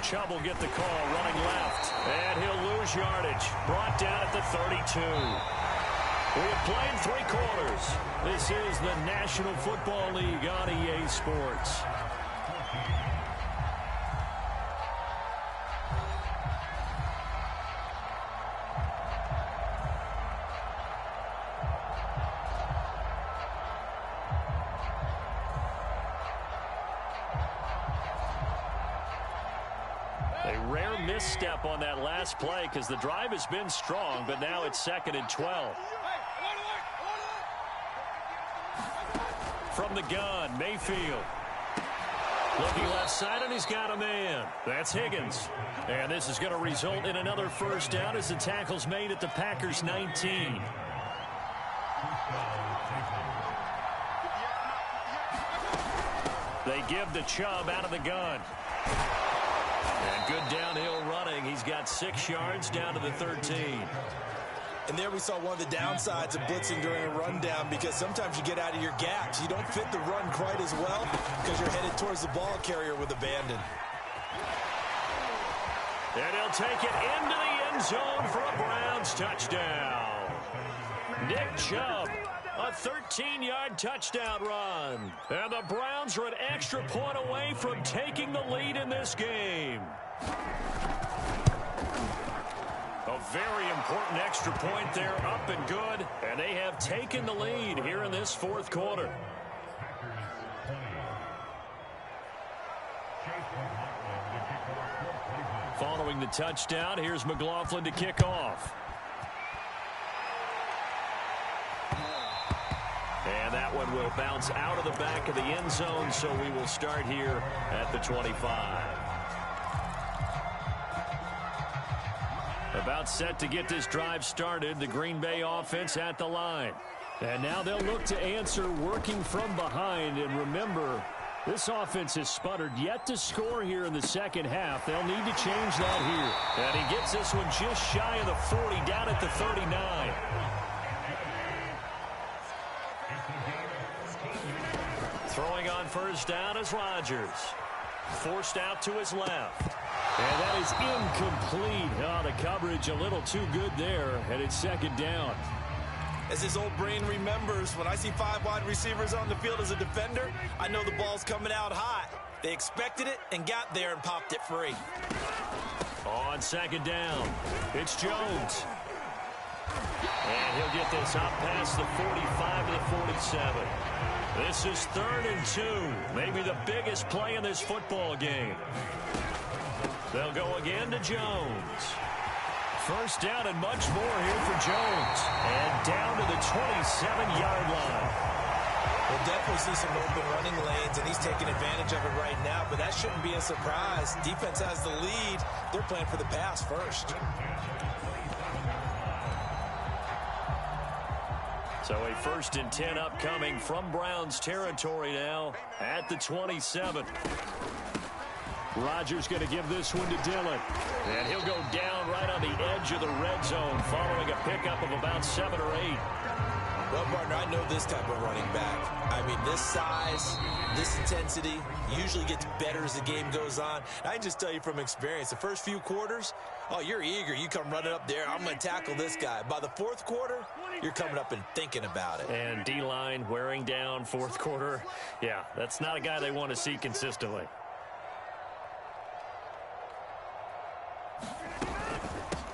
Chubb will get the call, running left. And he'll lose yardage. Brought down at the 32. We have played 3 quarters. This is the National Football League on EA Sports. A rare misstep on that last play because the drive has been strong, but now it's 2nd and 12. From the gun, Mayfield. Looking left side, and he's got a man. That's Higgins. And this is going to result in another first down as the tackle's made at the Packers' 19. They give to Chubb out of the gun. And good downhill running. He's got 6 yards down to the 13. And there we saw one of the downsides of blitzing during a rundown, because sometimes you get out of your gaps. You don't fit the run quite as well because you're headed towards the ball carrier with abandon. And he'll take it into the end zone for a Browns touchdown. Nick Chubb, a 13-yard touchdown run. And the Browns are an extra point away from taking the lead in this game. A very important extra point there, up and good. And they have taken the lead here in this 4th quarter. Following the touchdown, here's McLaughlin to kick off. And that one will bounce out of the back of the end zone, so we will start here at the 25. About set to get this drive started, the Green Bay offense at the line. And now they'll look to answer working from behind. And remember, this offense has sputtered yet to score here in the second half. They'll need to change that here. And he gets this one just shy of the 40, down at the 39. Throwing on first down is Rodgers. Forced out to his left. And that is incomplete. Oh, the coverage a little too good there, and it's 2nd down. As his old brain remembers, when I see 5 wide receivers on the field as a defender, I know the ball's coming out hot. They expected it and got there and popped it free. On 2nd down, it's Jones. And he'll get this up past the 45 to the 47. This is 3rd and 2, maybe the biggest play in this football game. They'll go again to Jones. First down and much more here for Jones. And down to the 27-yard line. We'll definitely see some open running lanes, and he's taking advantage of it right now, but that shouldn't be a surprise. Defense has the lead. They're playing for the pass first. So a 1st and 10 upcoming from Browns territory now at the 27. Rodgers going to give this one to Dillon. And he'll go down right on the edge of the red zone following a pickup of about 7 or 8. Well, partner, I know this type of running back. I mean, this size, this intensity usually gets better as the game goes on. I can just tell you from experience, the first few quarters, oh, you're eager. You come running up there. I'm going to tackle this guy. By the 4th quarter, you're coming up and thinking about it. And D-line wearing down 4th quarter. Yeah, that's not a guy they want to see consistently.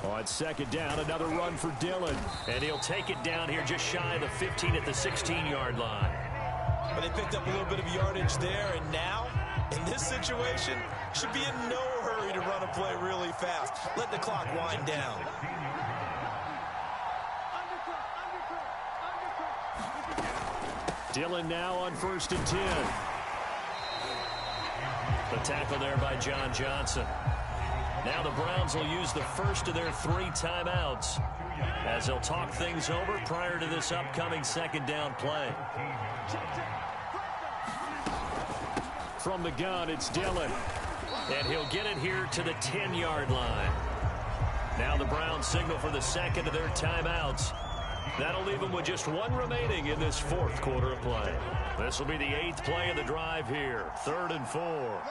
On 2nd down, another run for Dillon. And he'll take it down here just shy of the 15 at the 16-yard line. But they picked up a little bit of yardage there, and now, in this situation, should be in no hurry to run a play really fast. Let the clock wind down. Dillon now on 1st and 10. The tackle there by John Johnson. Now the Browns will use the first of their 3 timeouts as they'll talk things over prior to this upcoming 2nd down play. From the gun, it's Dillon. And he'll get it here to the 10-yard line. Now the Browns signal for the 2nd of their timeouts. That'll leave them with just 1 remaining in this 4th quarter of play. This will be the 8th play of the drive here. 3rd and 4.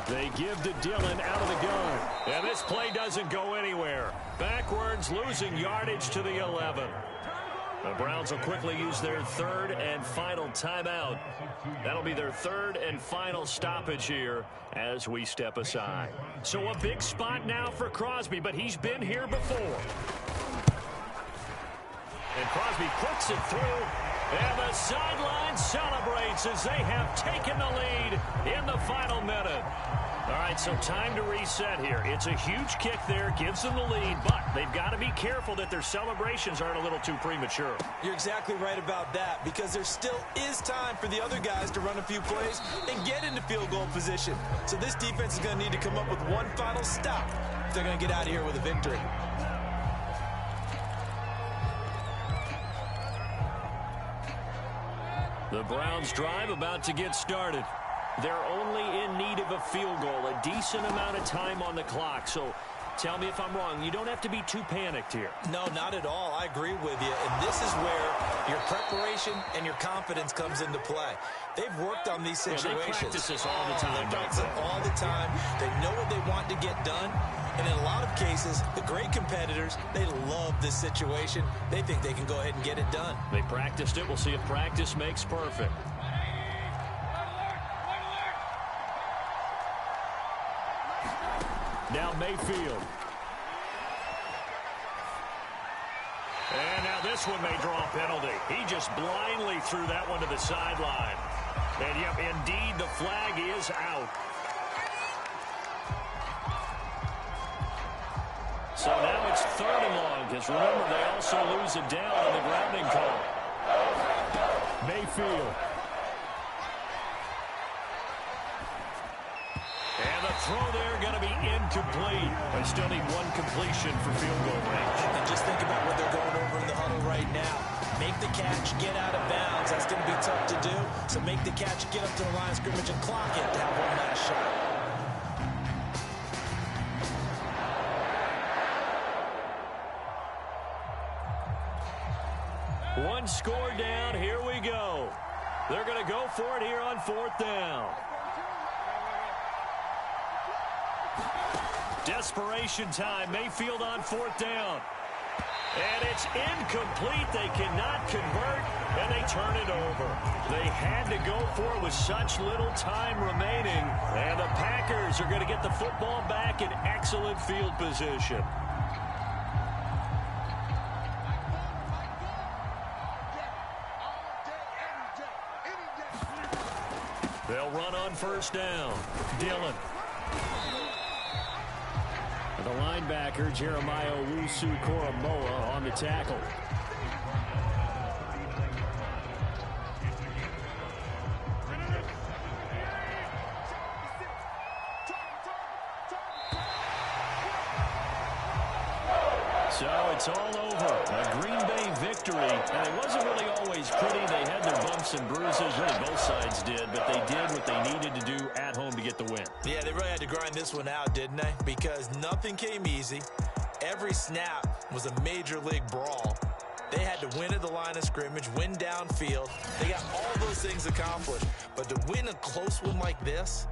They give to Dillon out of the gun. And this play doesn't go anywhere. Backwards, losing yardage to the 11. The Browns will quickly use their 3rd and final timeout. That'll be their 3rd and final stoppage here as we step aside. So a big spot now for Crosby, but he's been here before. And Crosby puts it through. And the sideline celebrates as they have taken the lead in the final minute. All right, so time to reset here. It's a huge kick there, gives them the lead, but they've got to be careful that their celebrations aren't a little too premature. You're exactly right about that, because there still is time for the other guys to run a few plays and get into field goal position. So this defense is going to need to come up with one final stop if they're going to get out of here with a victory. The Browns drive about to get started. They're only in need of a field goal, a decent amount of time on the clock. So tell me if I'm wrong. You don't have to be too panicked here. No, not at all. I agree with you. And this is where your preparation and your confidence comes into play. They've worked on these situations. Yeah, they practice this all the time. They practice it all the time. They know what they want to get done. And in a lot of cases, the great competitors, they love this situation. They think they can go ahead and get it done. They practiced it. We'll see if practice makes perfect. Now Mayfield. And now this one may draw a penalty. He just blindly threw that one to the sideline. And, yep, indeed, the flag is out. So now it's 3rd and long, because remember, they also lose it down on the grounding call. Mayfield. And the throw there going to be incomplete. They still need 1 completion for field goal range. And just think about what they're going over in the huddle right now. Make the catch, get out of bounds. That's going to be tough to do. So make the catch, get up to the line of scrimmage, and clock it to have one last shot. One score down. Here we go. They're going to go for it here on 4th down. Desperation time. Mayfield on 4th down. And it's incomplete. They cannot convert, and they turn it over. They had to go for it with such little time remaining. And the Packers are going to get the football back in excellent field position. They'll run on 1st down. Dillon. The linebacker, Jeremiah Owusu-Koramoah, on the tackle. So it's all over. A Green Bay victory. And it wasn't really always pretty. They had their bumps and bruises. Really, both sides did. But they did what they needed to do at home to get the win. Yeah, they really had to grind this one out, didn't they? Because nothing came easy. Every snap was a major league brawl. They had to win at the line of scrimmage, win downfield. They got all those things accomplished. But to win a close one like this,